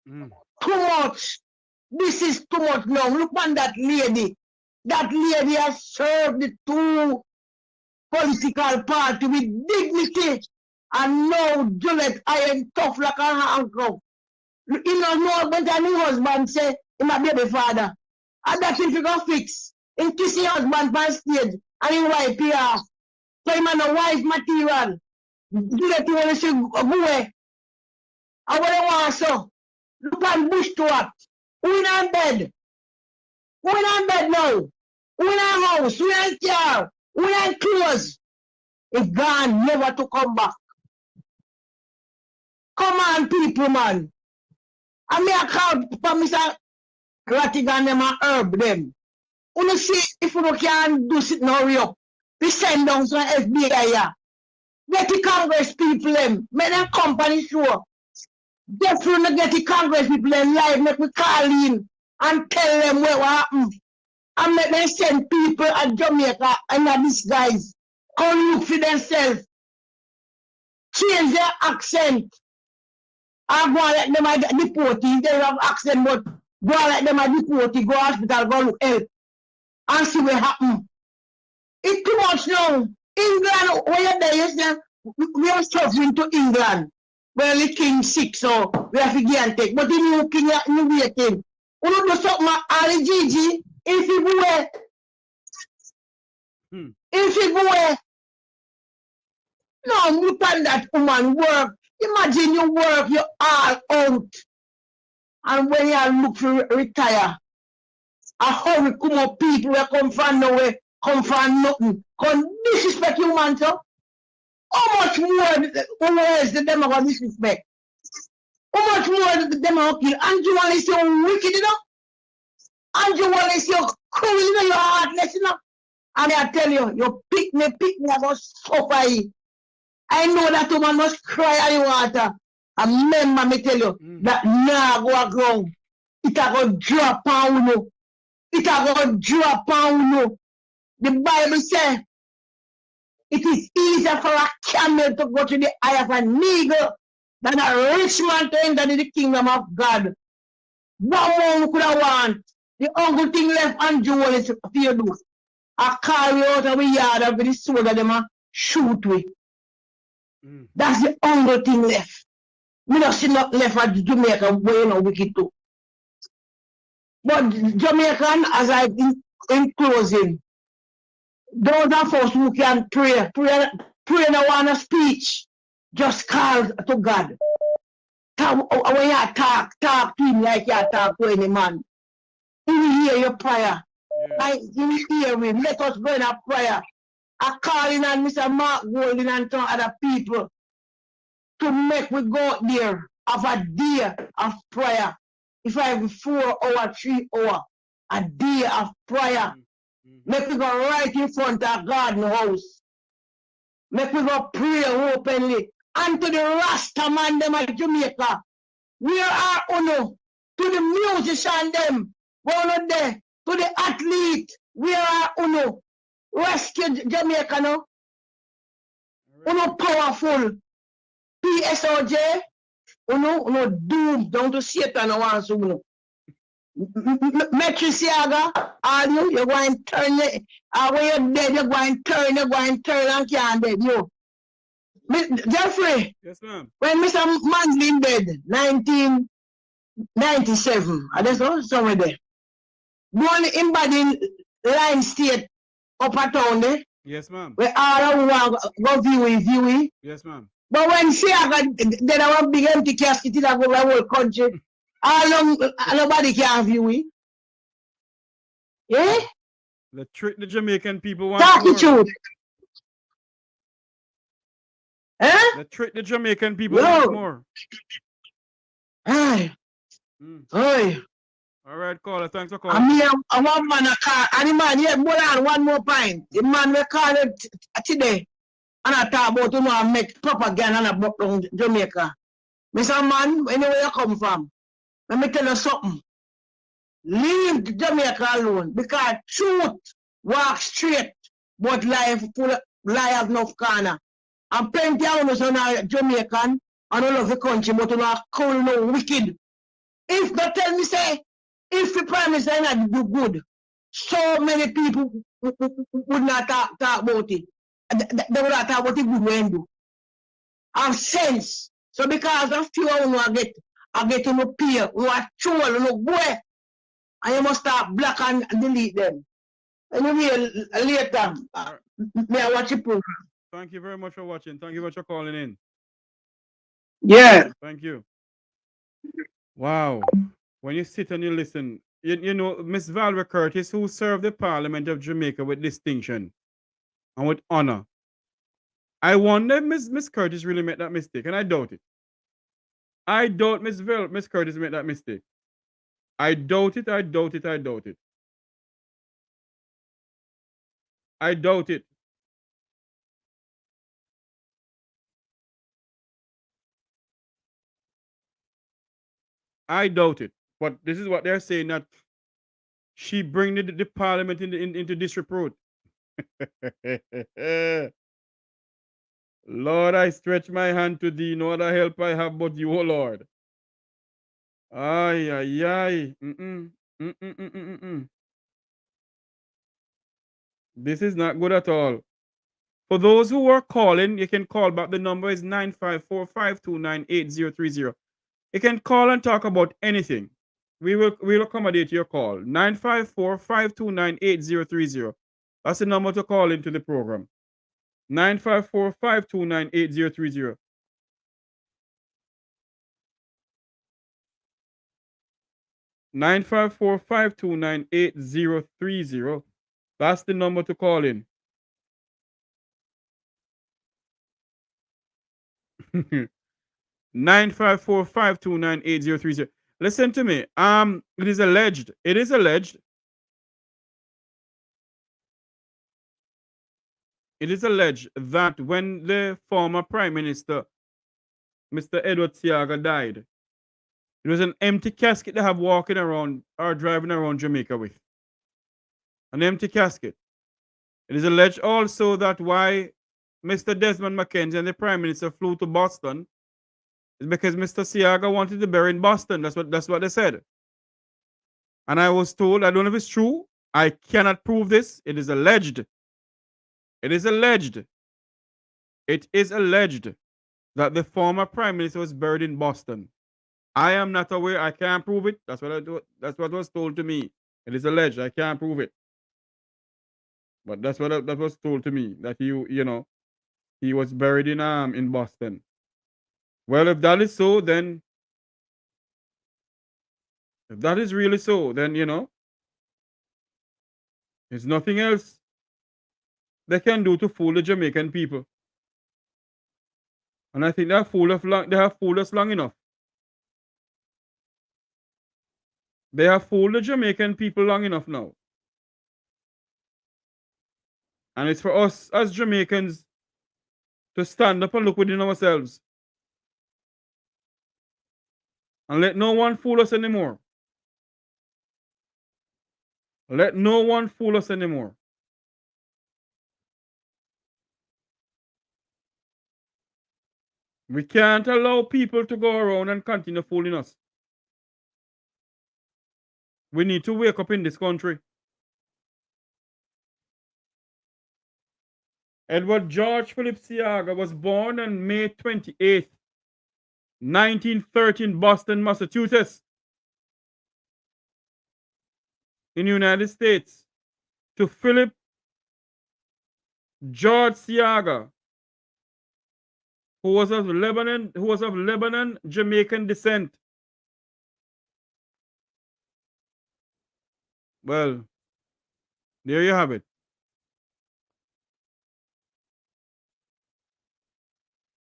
Too much. This is too much now. Look on that lady. That lady has served the two political parties with dignity. And now Juliet, I am tough like a handcuff. You know, when my husband say, he's my baby father. And that's if you go fix. In kiss your husband by stage and he wipe you off. So he man a wife material. Juliet, you want to say, go away. I want to so. Look at bush to what? Who in our bed? Who in our bed now? Who in our house? Who in our car? Who in our clothes? It's gone, never to come back. Come on, people, man. I may have called for Mr. Rattigan them and herb them. You see, if you can't do it now, hurry up. We send down some FBI here. Get the Congress people them. Make them company sure. Definitely get the Congress people them live. Make we call in and tell them what happened. And make them send people at Jamaica and these guys. Come look for themselves. Change their accent. I go and let them at deported. They have accent, but go and let them at deported. Go hospital, go look help. And see what happen. It's too much now. England, when you're there, you say, we are suffering to England. Well, the king sick, so we have to get and take. But the new king, you waiting. We don't do something, Ali Gigi, if you go If you go no, look at that woman work. Imagine you work, you all out. And when you look to retire, a hurry come up people that come from nowhere, come from nothing. Come disrespect you, man, so. How much more words the them are going to disrespect? How much more the them are going to kill? And you want to say you're wicked, you know? And you want to say you're cruel, you know, you're heartless, you know? And I tell you, you pick me, I go suffer. I know that woman must cry at the water. And remember me tell you, that now go ground. It a go drop on you. It a go drop on you. The Bible says, it is easier for a camel to go to the eye of an eagle than a rich man to enter the kingdom of God. What more could I want? The only thing left and jewel is for you do. I call you out of the yard of the sword that them shoot with. That's the only thing left. Me not see not left at Jamaica where you know wicked too. But Jamaican, as I in closing, those of us who can pray no one a speech, just call to God. When you talk to him like you talk to any man. He will hear your prayer. Like he will hear him. Let us go in a prayer. I call in on Mr. Mark Golding and some other people to make we go there of a day of prayer if I have 4 hour, 3 hour a day of prayer, make we go right in front of Garden House. Make we go pray openly. And to the Rasta man them at Jamaica, where are Uno? To the musician them, one of there, to the athlete, where are Uno? Rescue Jamaica no? Uno powerful. PSOJ, Uno doomed down to Satan once Uno. Metrisiaga, all you're going to turn it, when you're dead, you're going to turn and can't dead, you. Jeffrey, yes, ma'am. when Mr. Mansley dead, 1997, I just know somewhere there. One embodied line state up a town there. Yes, ma'am. Where all of go view it. Yes, ma'am. But when Siaga, then I want big empty casket in the whole country. Nobody can view it. Yeah? The trick the Jamaican people want Talk the more. truth. Huh? The trick the Jamaican people want more. Hey. Hey. All right, caller. Thanks for I calling. mean, I want man a call. And the man, yeah, more than one more point. The man we call it today. And I talk about you know make propaganda about Jamaica. Mr. Man, anywhere you come from, let me tell you something. Leave Jamaica alone because truth walks straight, but life full of lie have no corner. And plenty of us are Jamaican and all of the country, but you are cold, no wicked. If they tell me say, if the Prime Minister not do good, so many people would not talk about it. They would not talk about it good when do. Have sense. So because of few of them I get to no peer, who are troll, no boy. And you must start block and delete them. Anyway, later, may I watch the program. Thank you very much for watching. Thank you very much for calling in. Yeah. Thank you. Wow. When you sit and you listen, you know, Miss Valerie Curtis, who served the Parliament of Jamaica with distinction and with honor. I wonder if Miss Curtis really made that mistake, and I doubt it. I doubt Miss Curtis made that mistake. I doubt it, I doubt it, I doubt it. I doubt it. I doubt it. But this is what they're saying, that she bring the Parliament into disrepute. Lord, I stretch my hand to thee. No other help I have but you, O Lord. Ay, ay, ay. This is not good at all. For those who are calling, you can call back. The number is 954-529-8030. You can call and talk about anything. We'll accommodate your call. 954-529-8030. That's the number to call into the program. 954-529-8030. (954-529-8030). That's the number to call in. 954-529-8030. Listen to me. It is alleged. It is alleged. It is alleged that when the former Prime Minister, Mr. Edward Seaga, died, it was an empty casket they have walking around or driving around Jamaica with. An empty casket. It is alleged also that why Mr. Desmond McKenzie and the Prime Minister flew to Boston is because Mr. Seaga wanted to bury in Boston. That's what they said. And I was told, I don't know if it's true. I cannot prove this. It is alleged. It is alleged. It is alleged that the former Prime Minister was buried in Boston. I am not aware. I can't prove it. That's what was told to me. It is alleged. I can't prove it. But that's what that was told to me, that he was buried in Boston. Well, if that is so, then if that is really so, then there's nothing else they can do to fool the Jamaican people. And I think they have fooled us long enough. They have fooled the Jamaican people long enough now. And it's for us as Jamaicans to stand up and look within ourselves. And let no one fool us anymore. Let no one fool us anymore. We can't allow people to go around and continue fooling us. We need to wake up in this country. Edward George Philip Seaga was born on May 28, 1913, in Boston, Massachusetts, in the United States, to Philip George Seaga, who was of Lebanon Jamaican descent. Well, there you have it.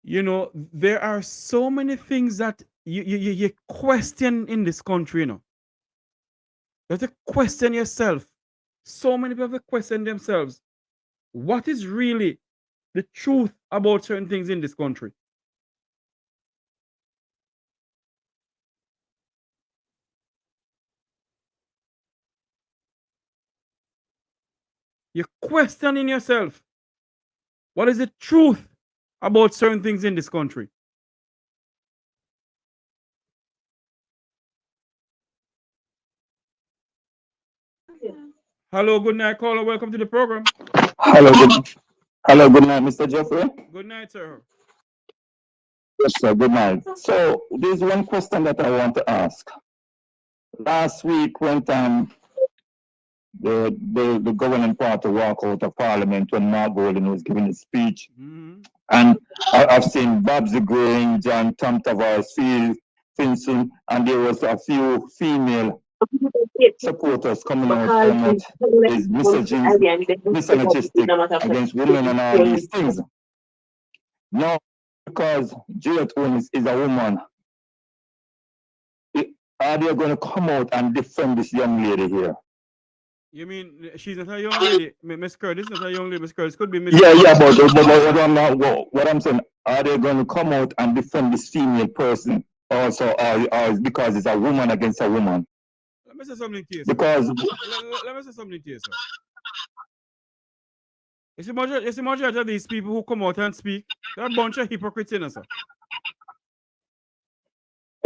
You know, there are so many things that you question in this country, you know. You have to question yourself. So many people have to question themselves. What is really the truth about certain things in this country? You're questioning yourself. What is the truth about certain things in this country? Hello, good night, caller. Welcome to the program. Hello, good night, Mr. Jeffrey. Good night, sir. Yes, sir, good night. So there's one question that I want to ask. Last week, when the governing party walked out of Parliament when Mark Golden was giving his speech, and I've seen Babsy Grange and Tom Tavares, Finson, and there was a few female supporters coming out and is misogynistic against women and all these things. Now, because Juliet Owens is a woman, are they going to come out and defend this young lady here? You mean she's not a young lady? Miss Curtis, not a young lady. Miss Curtis could be Miss. Yeah, but what I'm saying, are they going to come out and defend this female person also, or because it's a woman against a woman? Let me say something to you, because let me say something to you, sir. It's the majority of these people who come out and speak, they're a bunch of hypocrites in us, sir.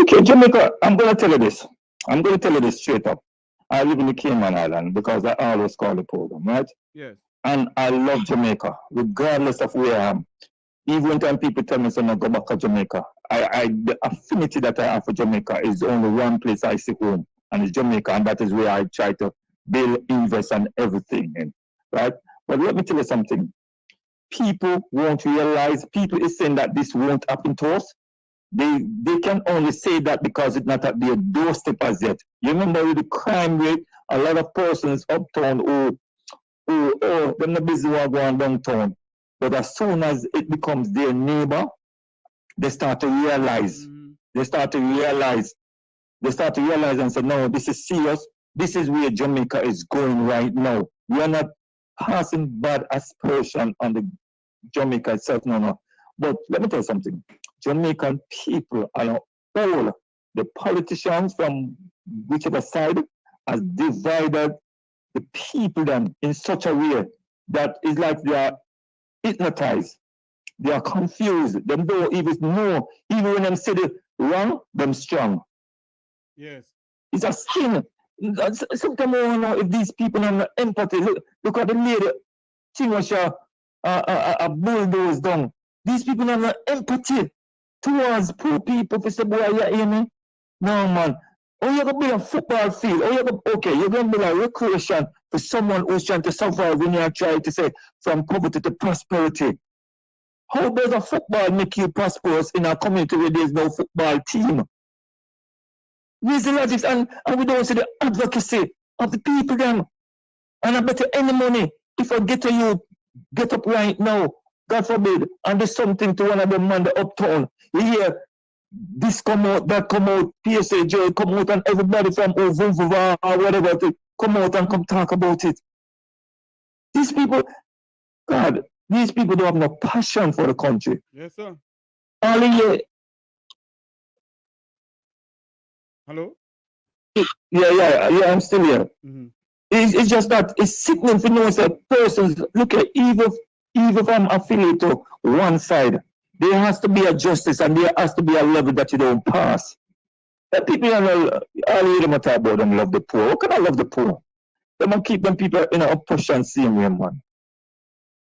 Okay, Jamaica, I'm going to tell you this. I'm going to tell you this straight up. I live in the Cayman Island because I always call the program, right? Yes. And I love Jamaica, regardless of where I am. Even when people tell me, so no, go back to Jamaica, the affinity that I have for Jamaica is only one place I see home, and it's Jamaica, and that is where I try to build, invest, and everything in, right? But let me tell you something. People won't realize, people is saying that this won't happen to us. They can only say that because it's not at their doorstep as yet. You remember with the crime rate, a lot of persons uptown they're not busy going downtown. But as soon as it becomes their neighbor, they start to realize. They start to realize and say, no, this is serious. This is where Jamaica is going right now. We are not passing bad aspersion on the Jamaica itself, no. But let me tell you something. Jamaican people are all, the politicians from whichever side has divided the people then in such a way that it's like they are hypnotized. They are confused. They don't even know. Even when them say the wrong, them strong. Yes. It's a sin. Sometimes I don't know if these people have no empathy. Look at the lady. She was a bulldoze down. These people have no empathy towards poor people. For say, boy, you hear me? No, man. Oh, you're going to build a football field. Oh, you're going to build a recreation for someone who's trying to survive when you're trying to say from poverty to prosperity. How does a football make you prosperous in a community where there's no football team? Where's the logic? And we don't see the advocacy of the people then. And I bet you any money, if I get to you, get up right now, God forbid, and do something to one of them man the uptown. You hear this come out, that come out, PSAJ come out, and everybody from Ovunvuva or whatever to come out and come talk about it. These people, God, these people don't have no passion for the country. Yes, sir. Only, Hello? yeah, I'm still here. Mm-hmm. It's just that it's sickening to know that persons look at even from affiliate to one side. There has to be a justice and there has to be a level that you don't pass. The people all hear them talk about them love the poor. How can I love the poor? They don't keep them people in an oppression same way, man.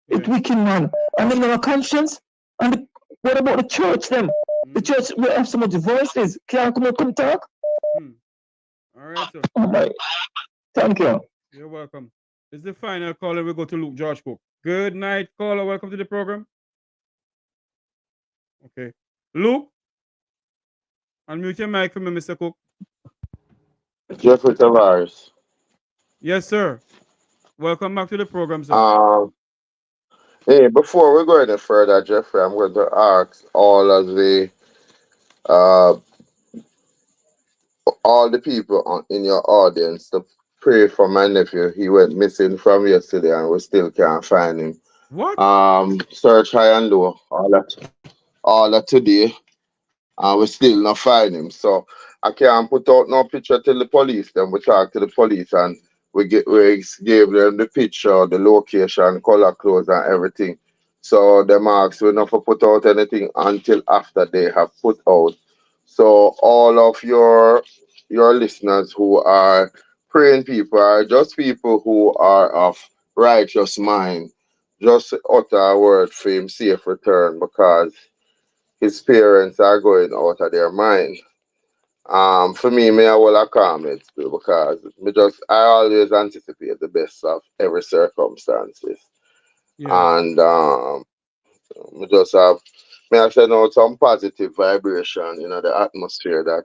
Yeah. It's wicked, man. And them have a conscience. And what about the church then? The church will have so much voices. Can't come out and talk? All right, sir. Oh my. Thank you. You're welcome. This is the final caller. We go to Luke George Cook. Good night, caller. Welcome to the program. Okay. Luke, unmute your mic for me, Mr. Cook. Jeffrey Tavares. Yes, sir. Welcome back to the program, sir. Hey, before we go any further, Jeffrey, I'm going to ask all the people in your audience to pray for my nephew. He went missing from yesterday and we still can't find him. What? Search high and low all that today, and we still not find him. So I can't put out no picture till the police. Then we talk to the police and we gave them the picture, the location, color clothes and everything. So them asked we not to put out anything until after they have put out. So all of your listeners who are praying people are just people who are of righteous mind. Just utter a word for him safe return, because his parents are going out of their mind. For me, I will calm it too, because I always anticipate the best of every circumstances. Yeah. And me just have I send out some positive vibration, the atmosphere, that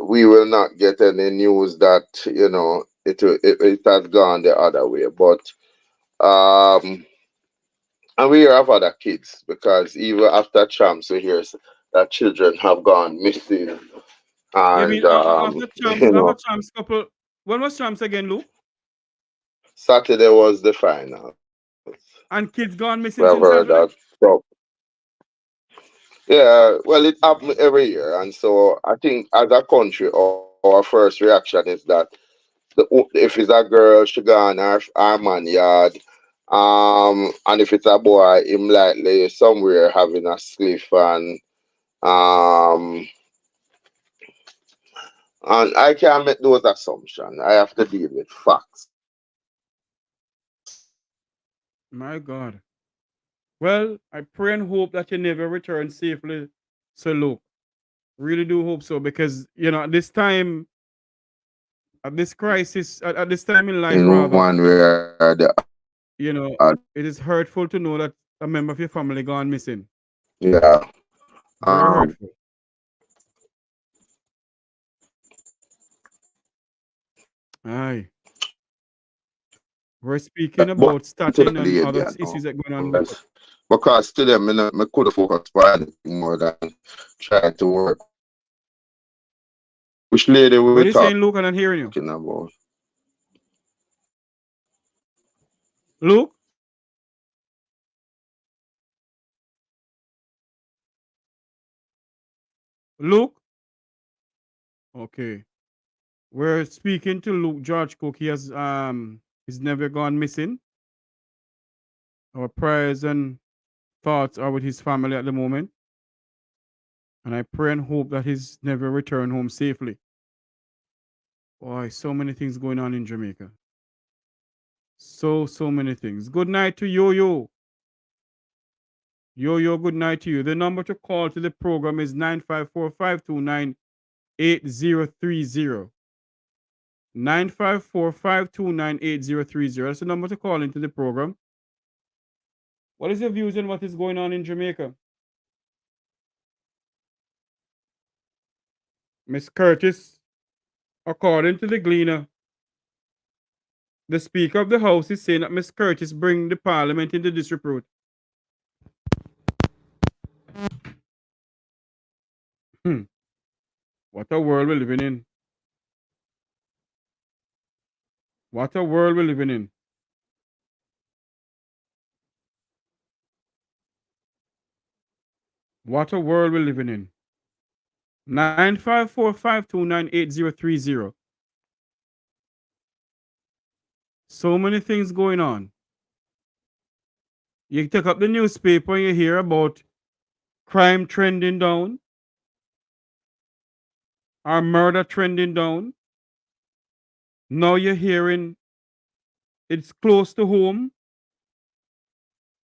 we will not get any news that, it has gone the other way. But and we hear of other kids, because even after Champs, we hear that children have gone missing. You And mean after Champs couple? When was Champs again, Luke? Saturday was the final. And kids gone We missing have since heard Saturday? that. So, yeah, well, it happens every year, and so I think as a country, our first reaction is that if it's a girl, she gone her man yard. And if it's a boy, him likely somewhere having a spliff, um and I can't make those assumptions. I have to deal with facts. My God. Well, I pray and hope that you never return safely, Sir Luke. Really do hope so, because at this time, at this crisis, at this time in life, In rather, one way or the it is hurtful to know that a member of your family gone missing. yeah. Very hurtful. Aye. We're speaking about Statin and other issues that going on. Because to them, I could have focused on anything more than trying to work. Which lady we What are you saying, Luke? I'm not hearing you. About? Luke? Luke? Okay. We're speaking to Luke George Cook. He has he's never gone missing. Our prayers and thoughts are with his family at the moment. And I pray and hope that he's never returned home safely. Boy, so many things going on in Jamaica. So many things. Good night to Yo-Yo. Yo-Yo, good night to you. The number to call to the program is 954-529-8030. 954-529-8030. That's the number to call into the program. What is your views on what is going on in Jamaica? Miss Curtis, according to the Gleaner, the Speaker of the House is saying that Miss Curtis bring the Parliament into disrepute. What a world we're living in. What a world we're living in. What a world we're living in. 954-529-8030. So many things going on. You take up the newspaper and you hear about crime trending down, or murder trending down. Now you're hearing it's close to home.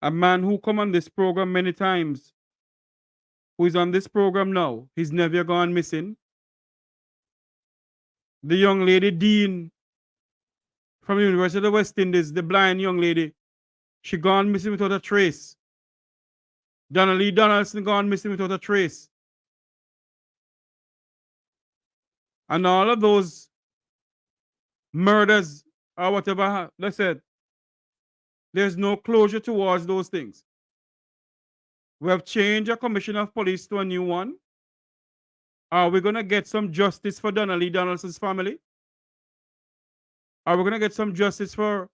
A man who come on this program many times, who is on this program now, he's never gone missing. The young lady Dean from the University of the West Indies, the blind young lady, she gone missing without a trace. Donnelly Donaldson gone missing without a trace. And all of those murders or whatever, they said, there's no closure towards those things. We have changed a commissioner of police to a new one. Are we going to get some justice for Donnelly Donaldson's family? Are we going to get some justice for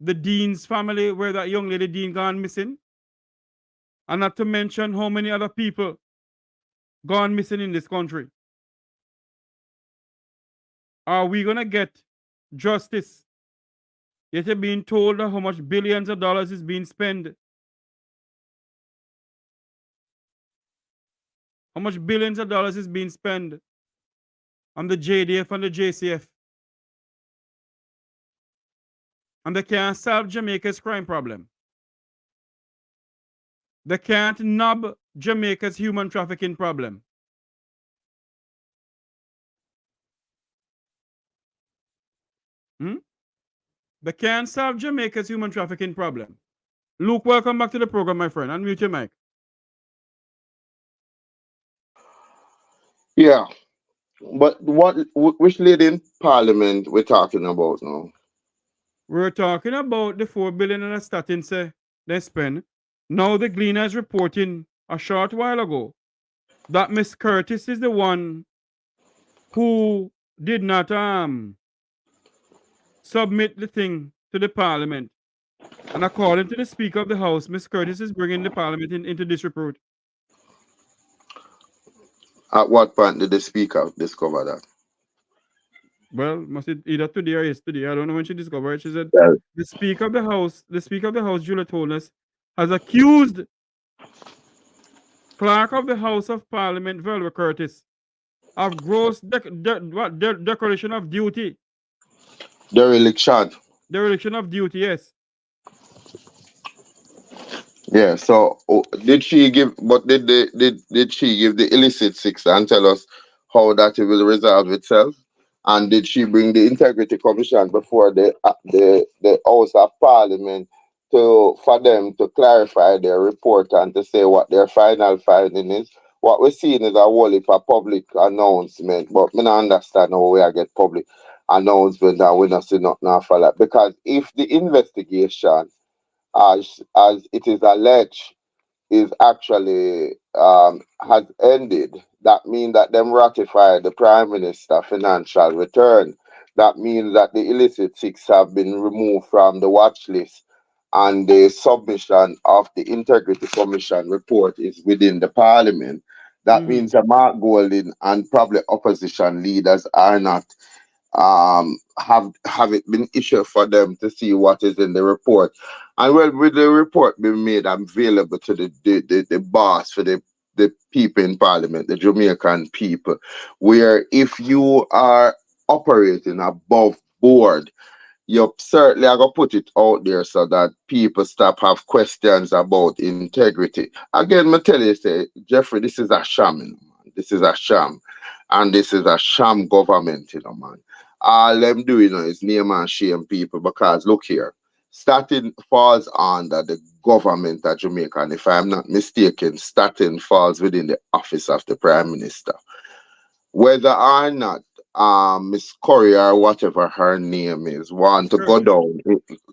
the Dean's family where that young lady Dean gone missing? And not to mention how many other people gone missing in this country. Are we going to get justice? Yet you're being told how much billions of dollars is being spent. How much billions of dollars is being spent on the JDF and the JCF. And they can't solve Jamaica's crime problem. They can't nub Jamaica's human trafficking problem. They can't solve Jamaica's human trafficking problem. Luke, welcome back to the program, my friend. Unmute your mic. Yeah, but which lady in Parliament we're talking about now? We're talking about the $4 billion and a Statin say they spend. Now the Gleaner is reporting a short while ago that Miss Curtis is the one who did not submit the thing to the Parliament. And according to the Speaker of the House, Miss Curtis is bringing the Parliament into disrepute. At what point did the Speaker discover that? Well, must it either today or yesterday? I don't know when she discovered it. She said the Speaker of the House, Julia Thomas, has accused Clerk of the House of Parliament, Velva Curtis, of gross declaration of duty. Dereliction. Dereliction of duty, yes. Yeah, so did she give she give the illicit six and tell us how that it will resolve itself? And did she bring the Integrity Commission before the House of Parliament for them to clarify their report and to say what their final finding is? What we're seeing is a whole heap of public announcement, but I don't understand how we get public announcement and we don't see nothing for that. Because if the investigation, as it is alleged, is actually has ended, that means that them ratify the Prime Minister financial return. That means that the illicit six have been removed from the watch list and the submission of the Integrity Commission report is within the Parliament. That means that Mark Golding and probably opposition leaders are not have it been issued for them to see what is in the report. And well, with the report being made available to the boss for the people in Parliament, the Jamaican people, where if you are operating above board, you certainly are going to put it out there so that people stop have questions about integrity. Again, I tell you, say, Jeffrey, this is a sham, man. This is a sham. And this is a sham government, man. All them doing is name and shame people because look here, Statin falls under the government of Jamaica, and if I'm not mistaken, Statin falls within the office of the Prime Minister. Whether or not Miss Curry or whatever her name is want to go down,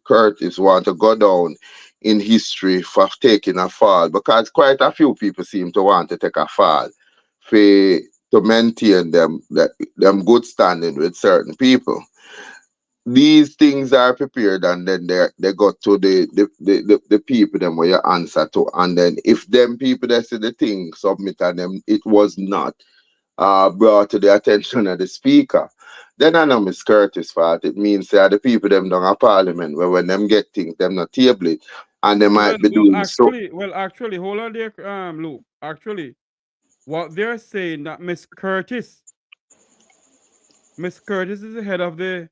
Curtis want to go down in history for taking a fall, because quite a few people seem to want to take a fall to maintain them good standing with certain people. These things are prepared and then they go to the people them where you answer to. And then if them people that see the thing submit and them it was not brought to the attention of the speaker, then I know Miss Curtis fault. It means that the people them down a parliament where when them get things, them not table it and they might be doing so. Actually, hold on there, Luke. Actually, what they're saying that Miss Curtis is the head of the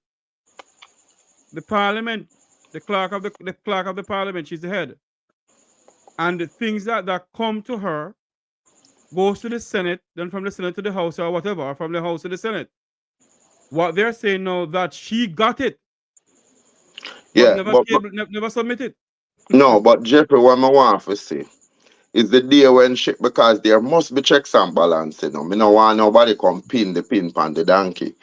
parliament, the clerk of the parliament. She's the head, and the things that come to her goes to the Senate, then from the Senate to the House or whatever, or from the House to the Senate. What they're saying now that she got it, but never submitted. No, but Jeffrey, what I want to say is the day when because there must be checks and balance, you know. Me no want nobody come pin the pin pan the donkey.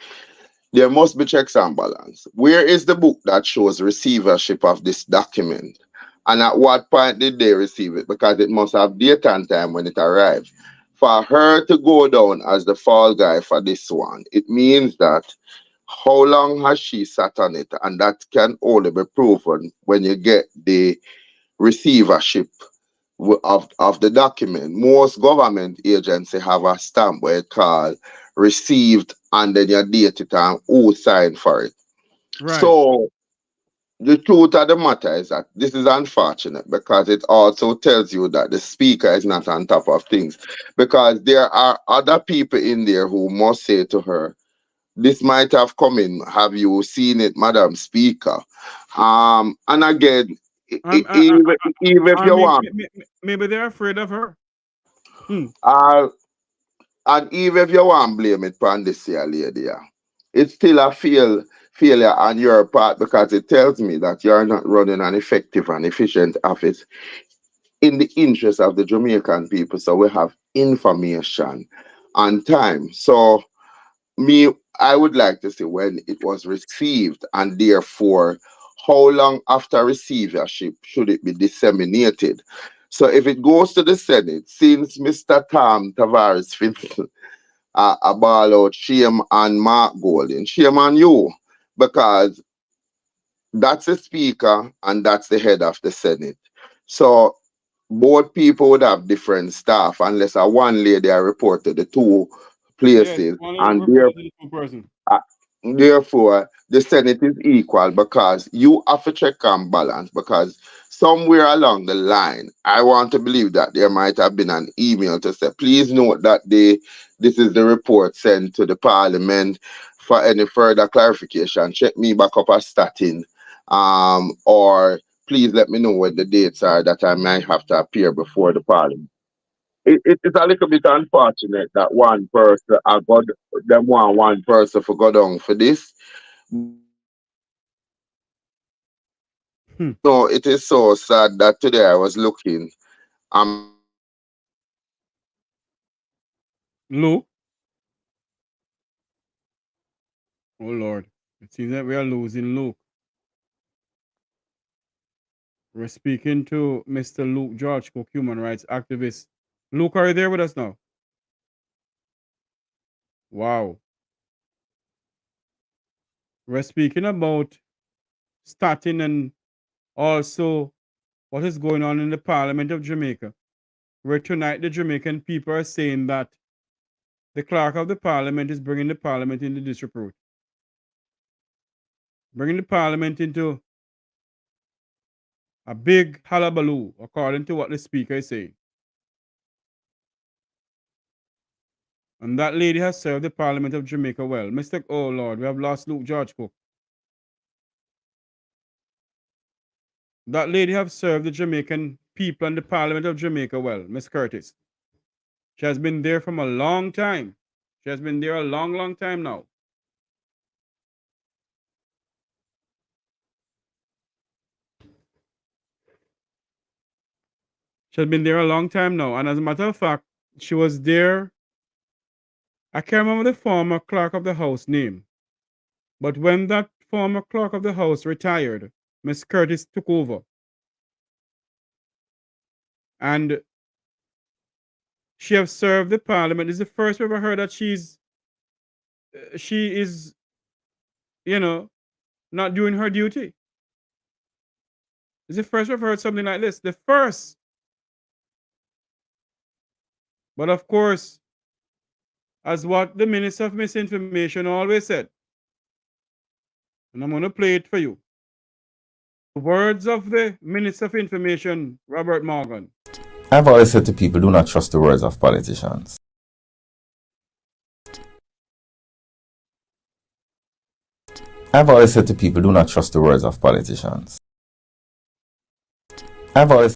There must be checks and balance. Where is the book that shows receivership of this document? And at what point did they receive it? Because it must have date and time when it arrived. For her to go down as the fall guy for this one, it means that how long has she sat on it? And that can only be proven when you get the receivership of the document. Most government agencies have a stamp where it called received and then you date it and who signed for it. Right. So the truth of the matter is that this is unfortunate because it also tells you that the speaker is not on top of things, because there are other people in there who must say to her, this might have come in. Have you seen it, Madam Speaker? And again, even if you want, maybe they're afraid of her. And even if you want to blame it on this here lady, yeah, it's still a failure on your part because it tells me that you're not running an effective and efficient office in the interest of the Jamaican people. So we have information and time. So I would like to see when it was received and therefore how long after receivership should it be disseminated. So if it goes to the Senate, since Mr. Tavares fits a ball out, shame on Mark Golding, shame on you, because that's the speaker and that's the head of the Senate. So both people would have different staff unless a one lady I report to the two places, and therefore the Senate is equal because you have to check and balance, because somewhere along the line I want to believe that there might have been an email to say please note that this is the report sent to the Parliament. For any further clarification, check me back up as Statin, or please let me know what the dates are that I might have to appear before the Parliament. It's a little bit unfortunate that one person, I got them one person for go down for this. No, it is so sad that today I was looking. Luke? Oh Lord, it seems that we are losing Luke. We're speaking to Mr. Luke George Cook, human rights activist. Luke, are you there with us now? Wow. We're speaking about Statin and also what is going on in the Parliament of Jamaica, where tonight the Jamaican people are saying that the clerk of the Parliament is bringing the Parliament into disrepute. Bringing the Parliament into a big hullabaloo, according to what the speaker is saying. And that lady has served the Parliament of Jamaica well. Oh Lord, we have lost Luke George Cook. That lady have served the Jamaican people and the Parliament of Jamaica well, Miss Curtis. She has been there from a long time. She has been there a long, long time now. She has been there a long time now. And as a matter of fact, she was there. I can't remember the former clerk of the house name. But when that former clerk of the house retired, Miss Curtis took over. And She has served the parliament. This is the first we've ever heard that she is, you know, not doing her duty. This is the first we've heard something like this. The first. But of course, as what the Minister of Misinformation always said, and I'm going to play it for you. The words of the Minister of Information, Robert Morgan. I've always said to people, do not trust the words of politicians. I've always said to people, do not trust the words of politicians. I've always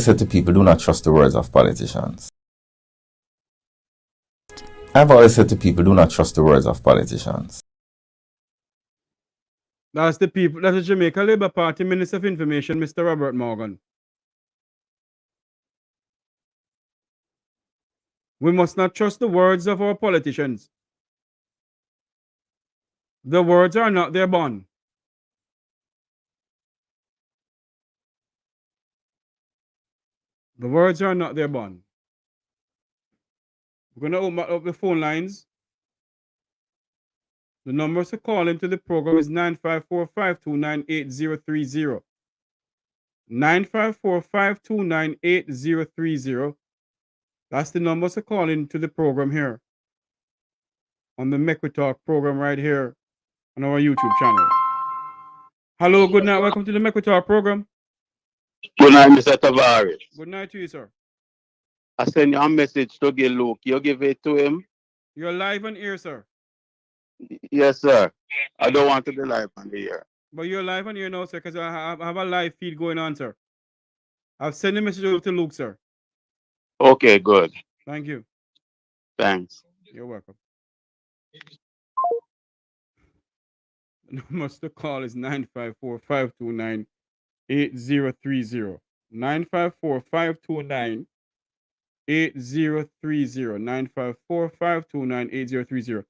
said to people, do not trust the words of politicians. I've always said to people, do not trust the words of politicians. That's the people, that's the Jamaica Labour Party Minister of Information, Mr. Robert Morgan. We must not trust the words of our politicians. The words are not their bond. The words are not their bond. We're going to open up the phone lines. The numbers to call into the program is 954-529-8030. 954-529-8030. That's the numbers to call into the program here on the Make We Talk program right here on our YouTube channel. Hello, good night. Welcome to the Make We Talk program. Good night, Mr. Tavares. Good night to you, sir. I send you a message to get Luke. You give it to him? You're live on air, sir. Yes, sir. I don't want to be live on the air. But you're live on air now, sir, because I have a live feed going on, sir. I've sent a message over to Luke, sir. Okay, good. Thank you. Thanks. You're welcome. The number to call is 954-529-8030. 954-529-8030. 954-529-8030.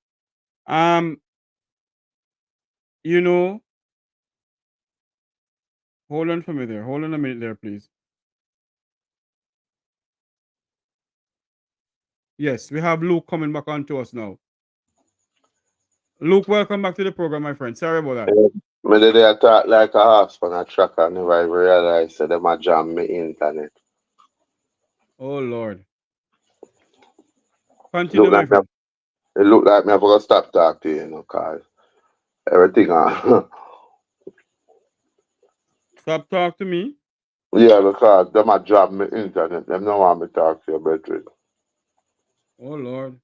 You know, hold on for me there. Hold on a minute there, please. Yes, we have Luke coming back on to us now. Luke, welcome back to the program, my friend. Sorry about that. Me did they talk like a horse on a track and never even realize that them a jam me internet. Oh Lord. Continue, my friend. It look like me have to stop talking to you, you know, cause everything Stop talk to me? Yeah, because them a jam me internet. Them don't want me to talk to you, brethren. Oh Lord.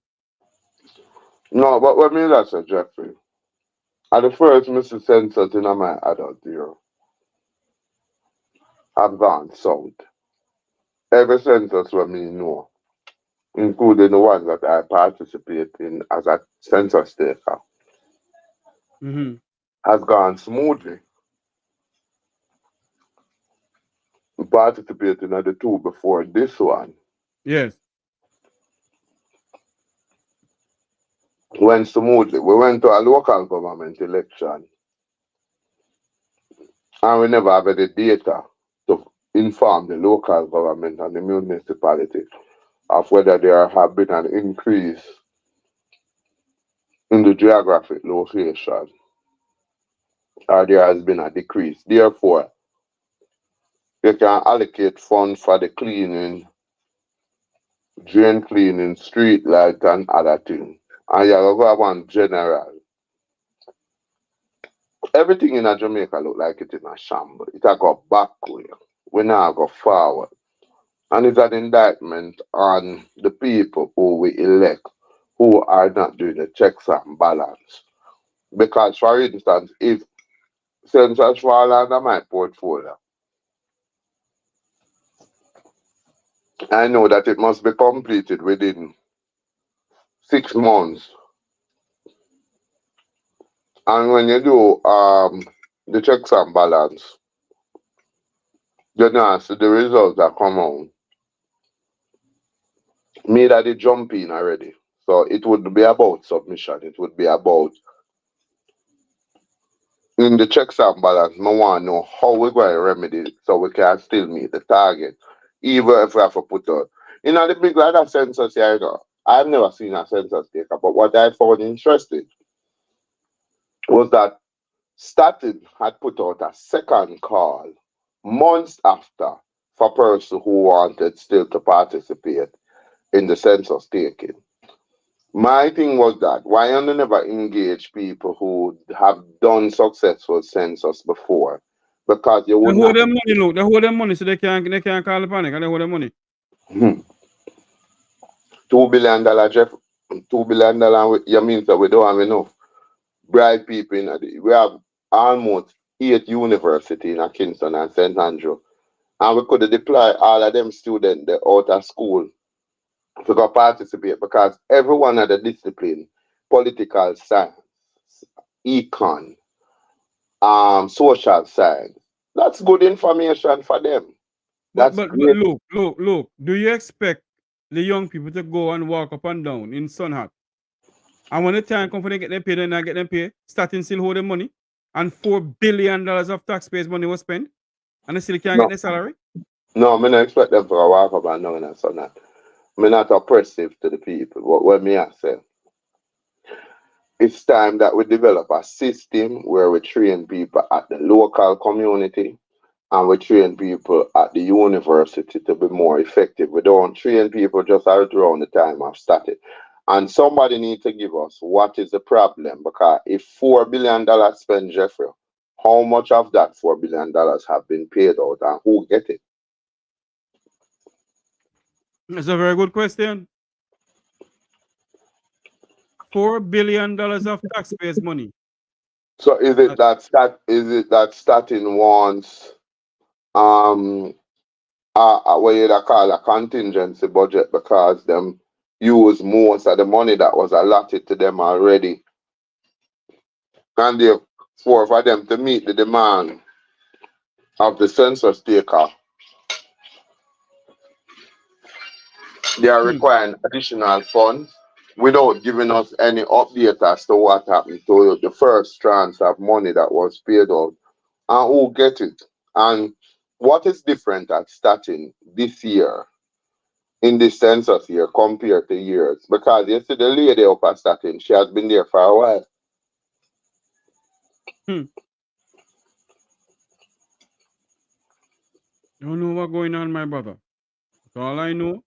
No, but what me that say, Jeffrey? At the first Mr. Census in my adult year have gone south. Every census what me know, including the ones that I participate in as a census taker, has gone smoothly. Participating at the two before this one. Yes. Went smoothly. We went to a local government election and we never have any data to inform the local government and the municipality of whether there have been an increase in the geographic location or there has been a decrease. Therefore, you can allocate funds for the cleaning, drain cleaning, street light and other things. And you have one general. Everything in Jamaica look like it in a shambles. It a go backward. We now go forward. And it's an indictment on the people who we elect who are not doing the checks and balance. Because, for instance, if census fall under my portfolio, I know that it must be completed within 6 months. And when you do the checks and balance, you know, see the results that come out. Me that they jump in already. So it would be about submission. It would be about in the checks and balance. I want to know how we're going to remedy it so we can still meet the target. even if we have to put out. You know, the big lot of census here, you know, I've never seen a census taker, but what I found interesting was that Statin had put out a second call months after for persons who wanted still to participate in the census taking. My thing was that why you never engage people who have done successful census before? Because you They would hold not. them money, look. They hold them money so they can't call the panic and they hold them money. $2 billion, Jeff. $2 billion, you mean that we don't have enough bright people in it. We have almost 8 universities in Kingston and St. Andrew. And we could deploy all of them students that out of school to go participate because everyone had a discipline, political science, econ, social science. That's good information for them. But That's great. look. Do you expect the young people to go and walk up and down in sun hat? And when the time comes for them get them paid, then I get them paid. Statin still hold them money, and $4 billion of taxpayers' money was spent, and they still can't No. get their salary. No, I don't expect them to walk up and down and so that. I'm not oppressive to the people, but what me I say, it's time that we develop a system where we train people at the local community and we train people at the university to be more effective. We don't train people just around the time of static. And somebody needs to give us what is the problem, because if $4 billion spent, Jeffrey, how much of that $4 billion have been paid out and who get it? That's a very good question. $4 billion of taxpayers' money. So is it that Statin wants what you call a contingency budget because them use most of the money that was allotted to them already, and therefore for them to meet the demand of the census taker, they are requiring additional funds without giving us any update as to what happened to the first tranche of money that was paid out and who get it. And what is different at Statin this year in this census year compared to years? Because you see the lady up at Statin, she has been there for a while. Don't know what's going on, my brother. That's all I know.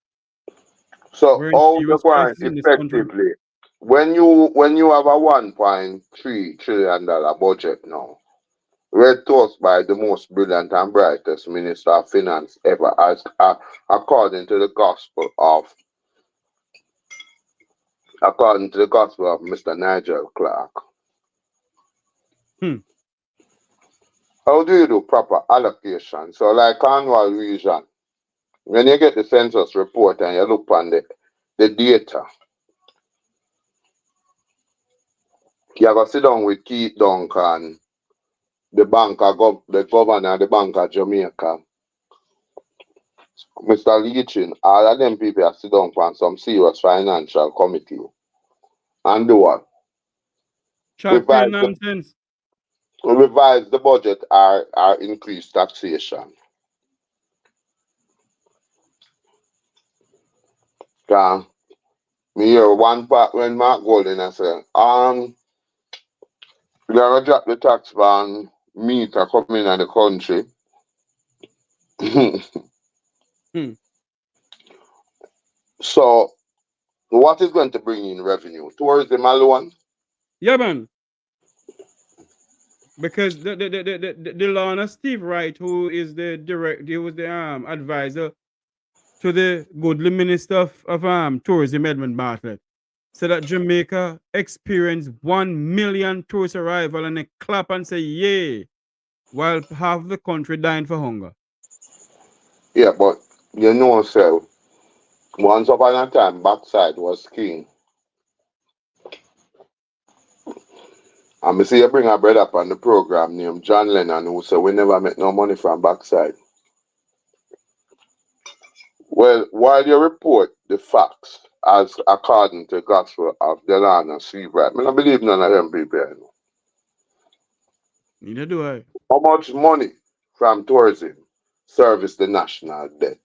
So We're in how you serious going crisis in this country. effectively when you have a $1.3 trillion budget now, read to us by the most brilliant and brightest Minister of Finance ever, as according to the gospel of Mr. Nigel Clark. How do you do proper allocation? So like Cornwall region, when you get the census report and you look on the data, you have to sit down with Keith Duncan, the governor of the Bank of Jamaica, Mr. Leachin, all of them people have sit down on some serious financial committee and do what? Nonsense. Revise the budget or increase taxation. Me hear one part when Mark Golden I say, we are gonna drop the tax ban meat are coming in the country. So what is going to bring in revenue? Tourism alone? Yeah, man. Because the Lorna Steve Wright, who is the advisor to the goodly minister of tourism, Edmund Bartlett, said that Jamaica experienced 1 million tourist arrival and they clap and say yay, while half the country dying for hunger. Yeah, but you know, so once upon a time, backside was king. And I see you bring a brother up on the program named John Lennon who said we never make no money from backside. Well, while you report the facts as according to the gospel of the land and Steve Wright, I don't believe none of them people. Neither do I. How much money from tourism service the national debt?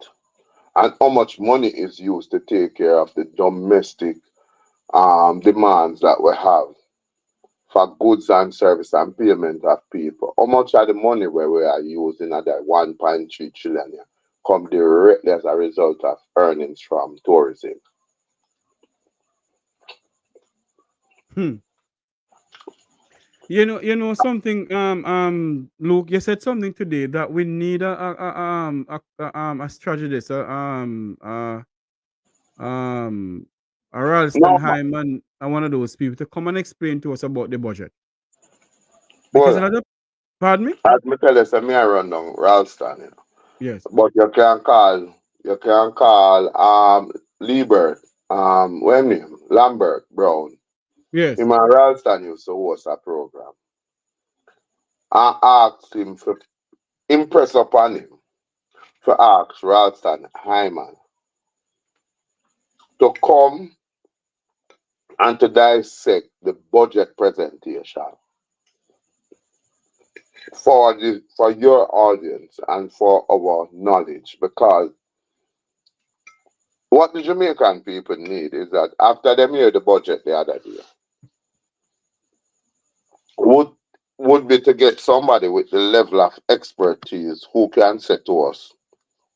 and how much money is used to take care of the domestic demands that we have for goods and service and payment of people. How much of the money where we are using at that 1.3 trillion come directly as a result of earnings from tourism? You know something, Luke. You said something today that we need a strategist, a Ralston No, Hyman, and one of those people to come and explain to us about the budget. Because well, another, pardon me. as me tell you, say me I run down Ralston, Yes. but you can call Liebert, when name Lambert Brown. Yes. Him and Ralston used to host a program. I asked him to impress upon him to ask Ralston Hyman to come and to dissect the budget presentation for your audience and for our knowledge, because what the Jamaican people need is that after them hear the budget the other day, would be to get somebody with the level of expertise who can say to us,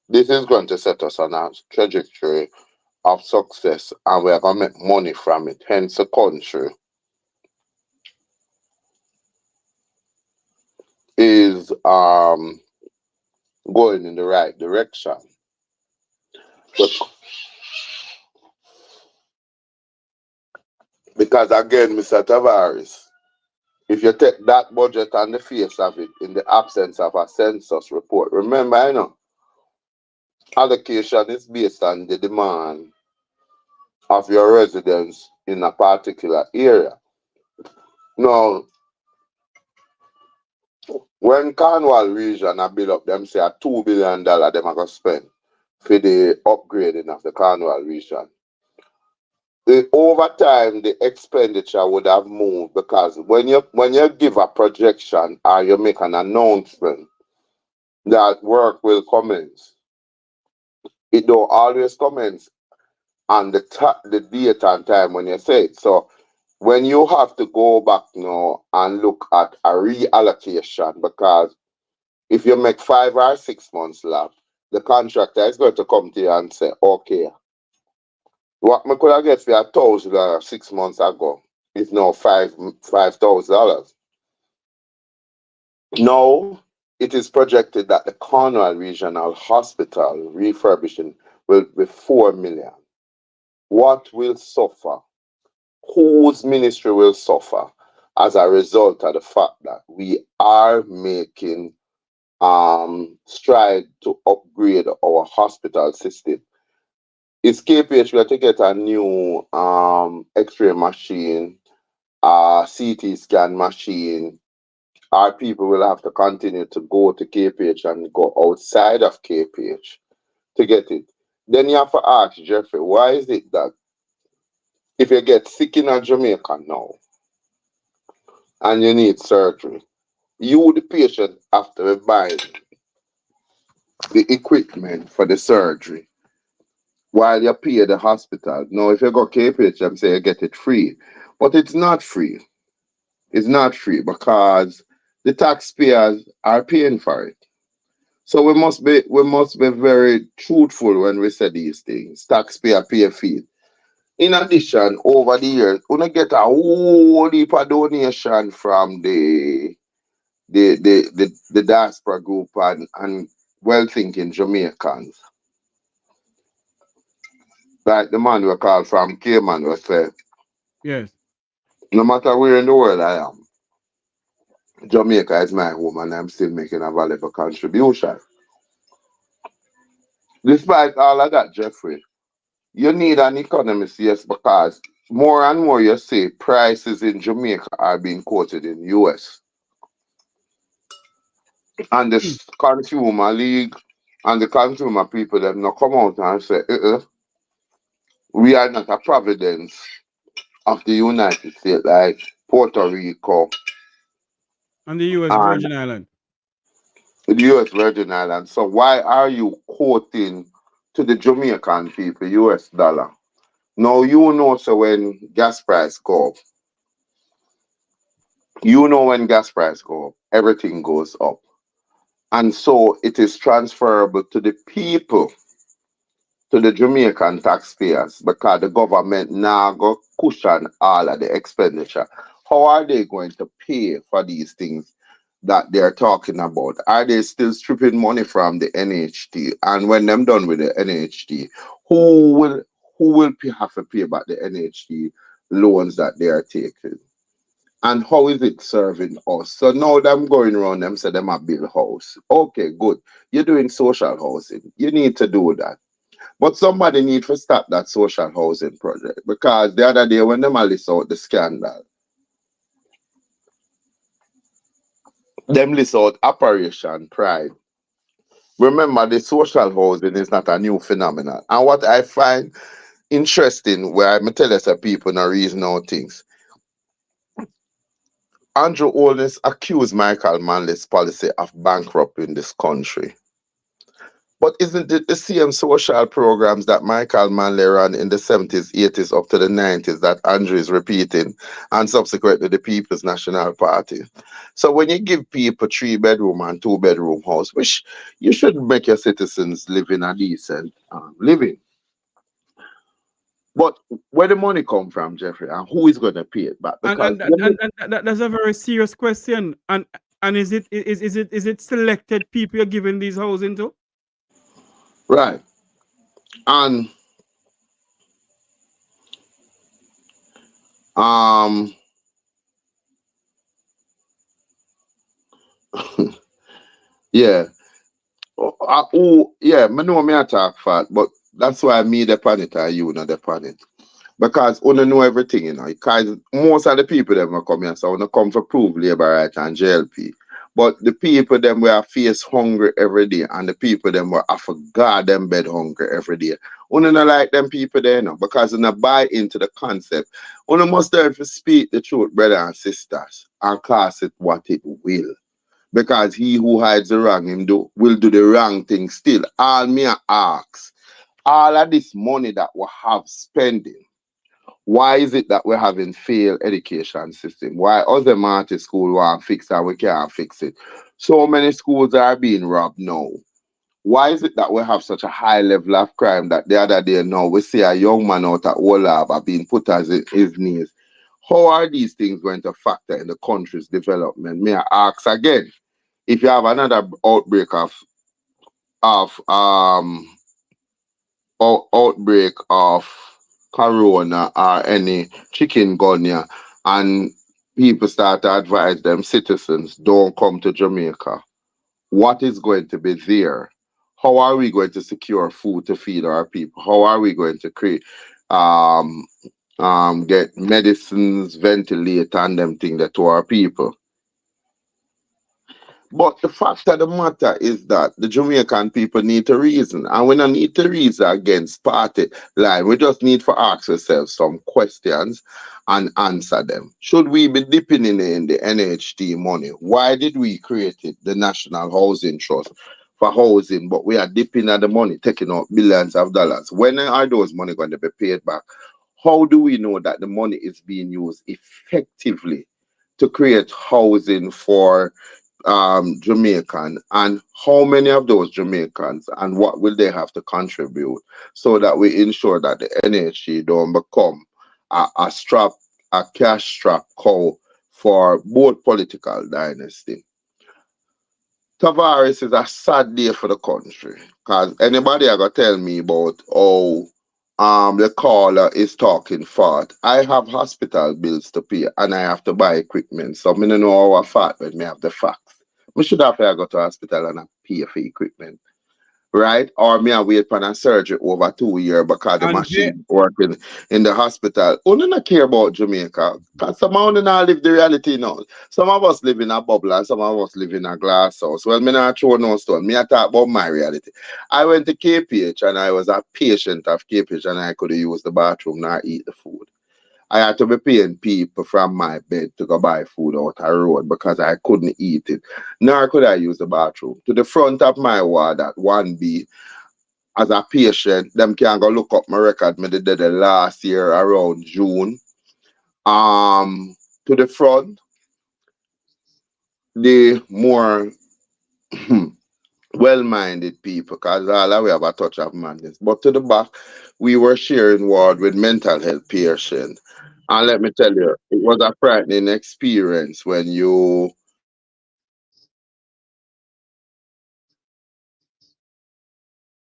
this is going to set us on a trajectory of success and we're going to make money from it. Hence the country is going in the right direction. Because again, Mr. Tavares, if you take that budget on the face of it in the absence of a census report, remember, you know, allocation is based on the demand of your residents in a particular area. Now, when Cornwall region are built up, them say a $2 billion them are going to spend for the upgrading of the Cornwall region. Over time, the expenditure would have moved, because when you give a projection or you make an announcement that work will commence, it don't always commence on the date and time when you say it. So when you have to go back now and look at a reallocation, because if you make 5 or 6 months left, the contractor is going to come to you and say, okay, what me could have get for $1,000 6 months ago is now $5,000. Now it is projected that the Cornwall Regional Hospital refurbishing will be $4 million. What will suffer? Whose ministry will suffer as a result of the fact that we are making stride to upgrade our hospital system? Is KPH going to get a new X-ray machine, CT scan machine? Our people will have to continue to go to KPH and go outside of KPH to get it. Then you have to ask Jeffrey, why is it that if you get sick in Jamaica now and you need surgery, you, the patient, have to be buying the equipment for the surgery while you pay the hospital? Now, if you go KPH, them say you get it free. But it's not free. It's not free because the taxpayers are paying for it. So we must be very truthful when we say these things. Taxpayer pay fee. In addition, over the years, we get a whole heap of donation from the diaspora group and well-thinking Jamaicans. Like the man we call from Cayman will say, yes, no matter where in the world I am, Jamaica is my home and I'm still making a valuable contribution. Despite all of that, Jeffrey, you need an economist, yes, because more and more you see prices in Jamaica are being quoted in US. And the consumer league and the consumer people that not come out and say, we are not a providence of the United States like Puerto Rico and the U.S. and Virgin Island. the US Virgin Islands. So why are you quoting to the Jamaican people, US dollar. Now you know so when gas price go up, you know when gas price go up, everything goes up. And so it is transferable to the people, to the Jamaican taxpayers, because the government now go cushion all of the expenditure. How are they going to pay for these things that they're talking about? Are they still stripping money from the NHT? And when them done with the NHT, who will have to pay back the NHT loans that they are taking? And how is it serving us? So now them going around them say them a build house. Okay, good. You're doing social housing. You need to do that. But somebody need to stop that social housing project, because the other day when them a list out the scandal, them list out Operation Pride. Remember, the social housing is not a new phenomenon. And what I find interesting, where I tell us that people not reason out things, Andrew Holness accused Michael Manley's policy of bankrupting this country. But isn't it the same social programs that Michael Manley ran in the 70s, 80s, up to the 90s that Andrew is repeating, and subsequently the People's National Party? So when you give people 3-bedroom and 2-bedroom house, which you should make your citizens live in a decent living. But where the money come from, Jeffrey, and who is going to pay it back? Because that's a very serious question. And is it selected people you're giving these housing to? Right. And yeah. Yeah, I know me attack fat, but that's why me depend it and you not depend it. Because you know everything, you know. Because most of the people that will come here, so when come for prove labor right and JLP. But the people them will face hungry every day, and the people them will have God them bed hungry every day. You don't like them people there, you know, because you buy into the concept. You must learn to speak the truth, brothers and sisters, and cast it what it will. Because he who hides the wrong will do the wrong thing still. All me ask, all of this money that we have spending, why is it that we're having failed education system? Why other marty school want to fix and we can't fix it? So many schools are being robbed now. Why is it that we have such a high level of crime that the other day now we see a young man out at Wolab being put as his knees? How are these things going to factor in the country's development? May I ask again, if you have another outbreak of corona or any chikungunya, and people start to advise them citizens don't come to Jamaica, what is going to be there? How are we going to secure food to feed our people? How are we going to create get medicines, ventilator, and them things that to our people? But the fact of the matter is that the Jamaican people need to reason. And we don't need to reason against party line. We just need to ask ourselves some questions and answer them. Should we be dipping in the NHT money? Why did we create it, the National Housing Trust, for housing, but we are dipping at the money, taking out billions of dollars? When are those money going to be paid back? How do we know that the money is being used effectively to create housing for Jamaican, and how many of those Jamaicans and what will they have to contribute so that we ensure that the NHG don't become a cash strap cow for both political dynasty? Tavares is a sad day for the country, because anybody ever tell me about the caller is talking fat. I have hospital bills to pay and I have to buy equipment. So I don't know how fat when me have the facts. I should have to go to hospital and I pay for equipment. Right? Or me I wait for a surgery over 2 years because the machine working in the hospital. We don't care about Jamaica. Because some of us not live the reality now. Some of us live in a bubble and some of us live in a glass house. Well, me not throw no stone. Me I talk about my reality. I went to KPH and I was a patient of KPH and I could use the bathroom, not eat the food. I had to be paying people from my bed to go buy food out the road because I couldn't eat it. Nor could I use the bathroom. To the front of my ward at 1B, as a patient, them can go look up my record. Me did the last year around June. To the front, the more well-minded people, because all we have a touch of madness. But to the back, we were sharing ward with mental health patients. And let me tell you, it was a frightening experience when you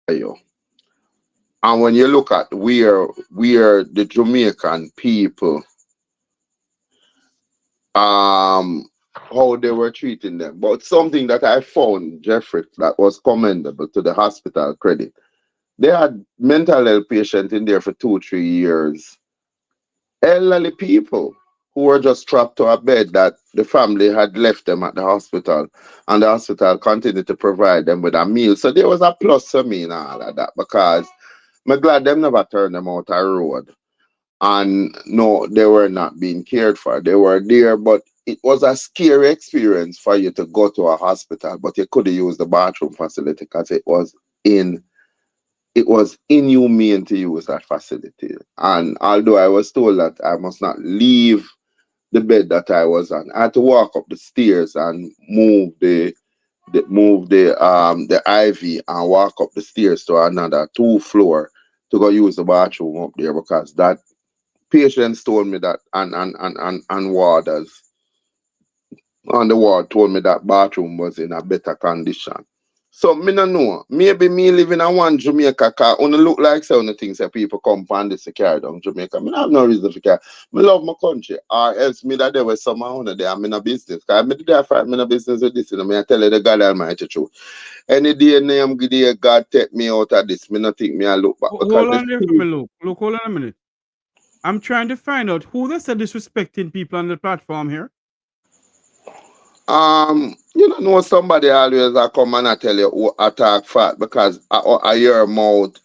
and when you look at where the Jamaican people how they were treating them. But something that I found, Jeffrey, that was commendable to the hospital credit. They had mental health patients in there for 2-3 years. Elderly people who were just trapped to a bed that the family had left them at the hospital, and the hospital continued to provide them with a meal. So there was a plus for me in all of that, because I'm glad them never turned them out a road. And no, they were not being cared for. They were there, but it was a scary experience for you to go to a hospital, but you couldn't use the bathroom facility because it was inhumane to use that facility. And although I was told that I must not leave the bed that I was on, I had to walk up the stairs and move the IV and walk up the stairs to another 2 floor to go use the bathroom up there, because that patients told me that, and warders on the ward told me that bathroom was in a better condition. So me no know. Maybe me living in one Jamaica, car only look like some things that people come and this carry down Jamaica. Me have no reason to care. Me love my country. Or else me that there was somehow there I'm in a business. Cause me there fight me in a business with this. Me I tell you the God Almighty truth. Any day name day God take me out of this. Me not think me I look back. Hold on there for me, Luke. Luke, hold on a minute. I'm trying to find out who they said disrespecting people on the platform here. You don't know somebody always I come and I tell you who attack fat, because I hear mouth,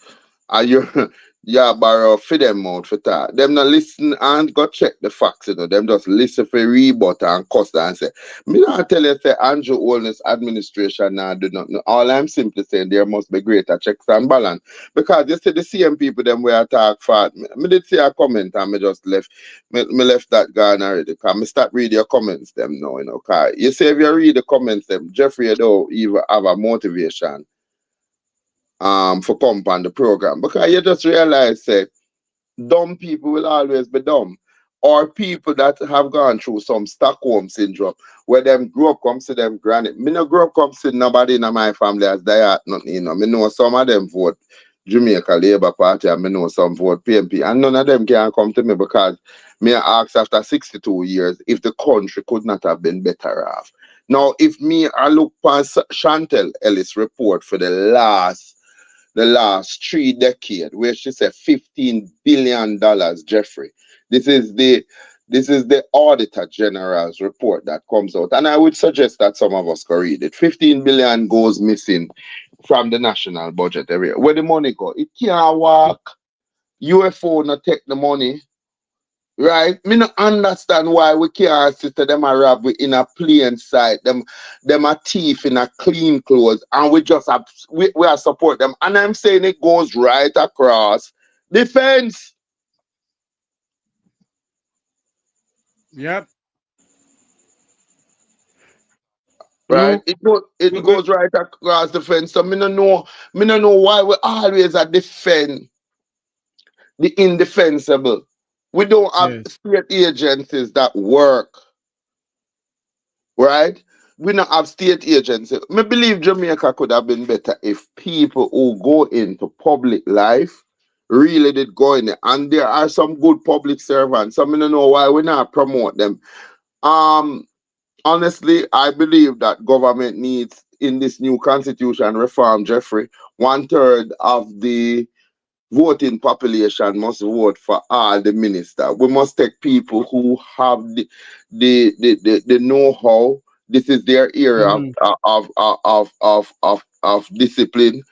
I hear yeah borrow for them mouth for that. Them not listen and go check the facts, you know. Them just listen for rebut and cuss and say. Me not tell you say Andrew Holness administration now do not know. All I'm simply saying there must be greater checks and balance. Because you see the same people them we attack fat. Me did see a comment and me just left. Me left that gone already. Because me start read your comments them now, you know. Cause you say if you read the comments them, Jeffrey you don't even have a motivation for come on the program, because you just realize that dumb people will always be dumb, or people that have gone through some Stockholm syndrome where them grow up come see them granny. Me no grow up come see nobody in my family as they are nothing, you know. Me know some of them vote Jamaica Labour Party and me know some vote PNP, and none of them can come to me because me ask after 62 years if the country could not have been better off. Now if me I look past Chantel Ellis report for the last 3 decades, where she said $15 billion, Jeffrey. This is the Auditor General's report that comes out. And I would suggest that some of us can read it. 15 billion goes missing from the national budget area. Where the money go? It can't work. UFO not take the money. Right? Me not understand why we can't sit to them a rob we in a plain sight, them a thief in a clean clothes, and we just have we are support them. And I'm saying it goes right across defense. Yep. Right? It goes right across the fence. So me no know why we always are defend the indefensible. We don't have state agencies that work. Right? We don't have state agencies. I believe Jamaica could have been better if people who go into public life really did go in there. And there are some good public servants. So I don't know why we not promote them. Honestly, I believe that government needs, in this new constitution reform, Jeffrey, 1/3 of the voting population must vote for all the ministers. We must take people who have the know-how. This is their area of discipline,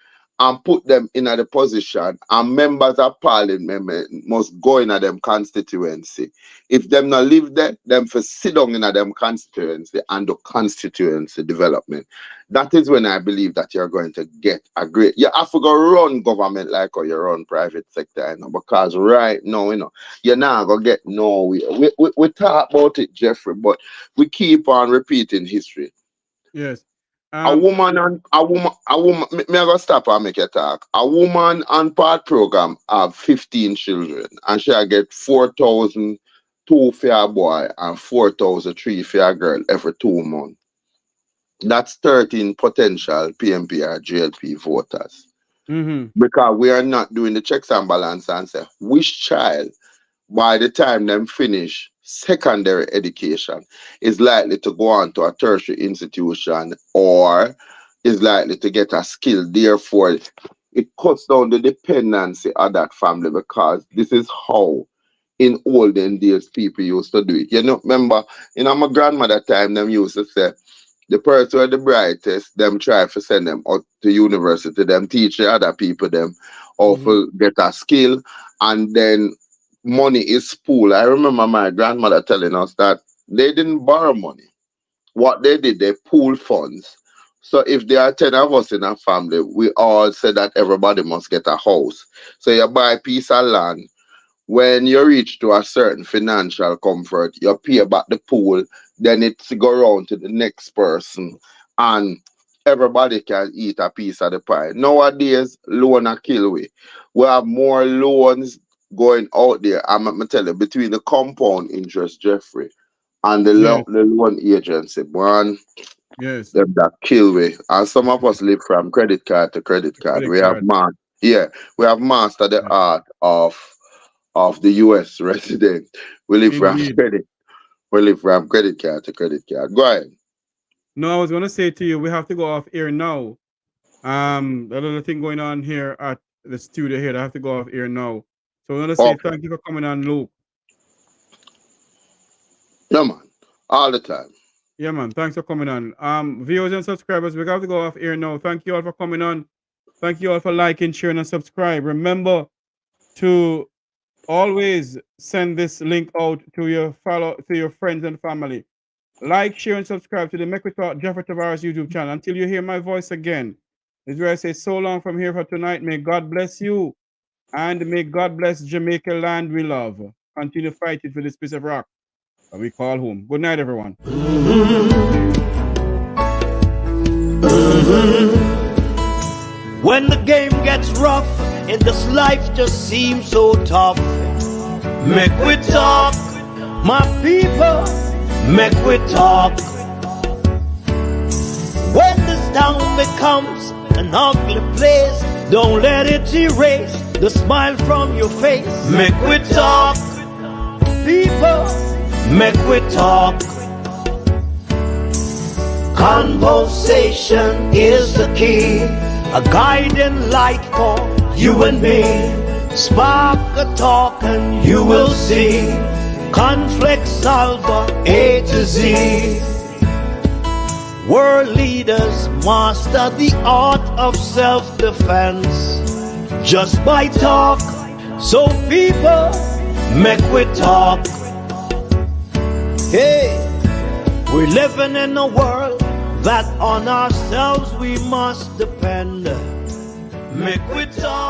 and put them in the position, and members of parliament must go in them constituency. If them not live there, them for sit down in them constituency and do constituency development. That is when I believe that you're going to get a great. You have to go run government like or you run private sector, because right now, you're not gonna get nowhere. We talk about it, Jeffrey, but we keep on repeating history. Yes. A woman. Me I gonna stop and make a talk. A woman on part program have 15 children, and she get 4,002 for a boy and 4,003 for a girl every 2 months. That's 13 potential PMP or GLP voters. Because we are not doing the checks and balance and say which child, by the time them finish secondary education, is likely to go on to a tertiary institution or is likely to get a skill. Therefore, it cuts down the dependency of that family, because this is how in olden days people used to do it. Remember, my grandmother time, them used to say, the person who are the brightest, them try to send them out to university, them teach the other people them how to get a skill, and then money is pool. I remember my grandmother telling us that they didn't borrow money. What they did, they pooled funds. So if there are 10 of us in a family, we all said that everybody must get a house. So you buy a piece of land. When you reach to a certain financial comfort, you pay back the pool, then it's go around to the next person, and everybody can eat a piece of the pie. Nowadays, loan are kill we. We have more loans going out there. I'm going to tell you, between the compound interest, Jeffrey, and the loan agency, man, them that kill we. And some of us live from credit card to credit card. We have mastered the art of the US resident. We live from credit. We live from credit card to credit card. Go ahead. No, I was gonna say to you, we have to go off air now. The other thing going on here at the studio here, I have to go off air now. So I'm gonna say thank you for coming on, Luke. Yeah, man. All the time. Yeah, man. Thanks for coming on. Viewers and subscribers, we have to go off air now. Thank you all for coming on. Thank you all for liking, sharing, and subscribe. Remember to always send this link out to your friends and family. Like, share, and subscribe to the Make We Talk Jeffrey Tavares YouTube channel. Until you hear my voice again, this is where I say so long from here for tonight. May God bless you, and may God bless Jamaica land we love. Continue fighting for this piece of rock that we call home. Good night, everyone. When the game gets rough and this life just seems so tough, make we talk, my people, make we talk. When this town becomes an ugly place, don't let it erase the smile from your face. Make we talk, people, make we talk. Conversation is the key, a guiding light for you and me. Spark a talk and you will see. Conflict solver A to Z. World leaders master the art of self-defense just by talk. So people, make we talk. Hey, we're living in a world that on ourselves we must depend. Make we talk.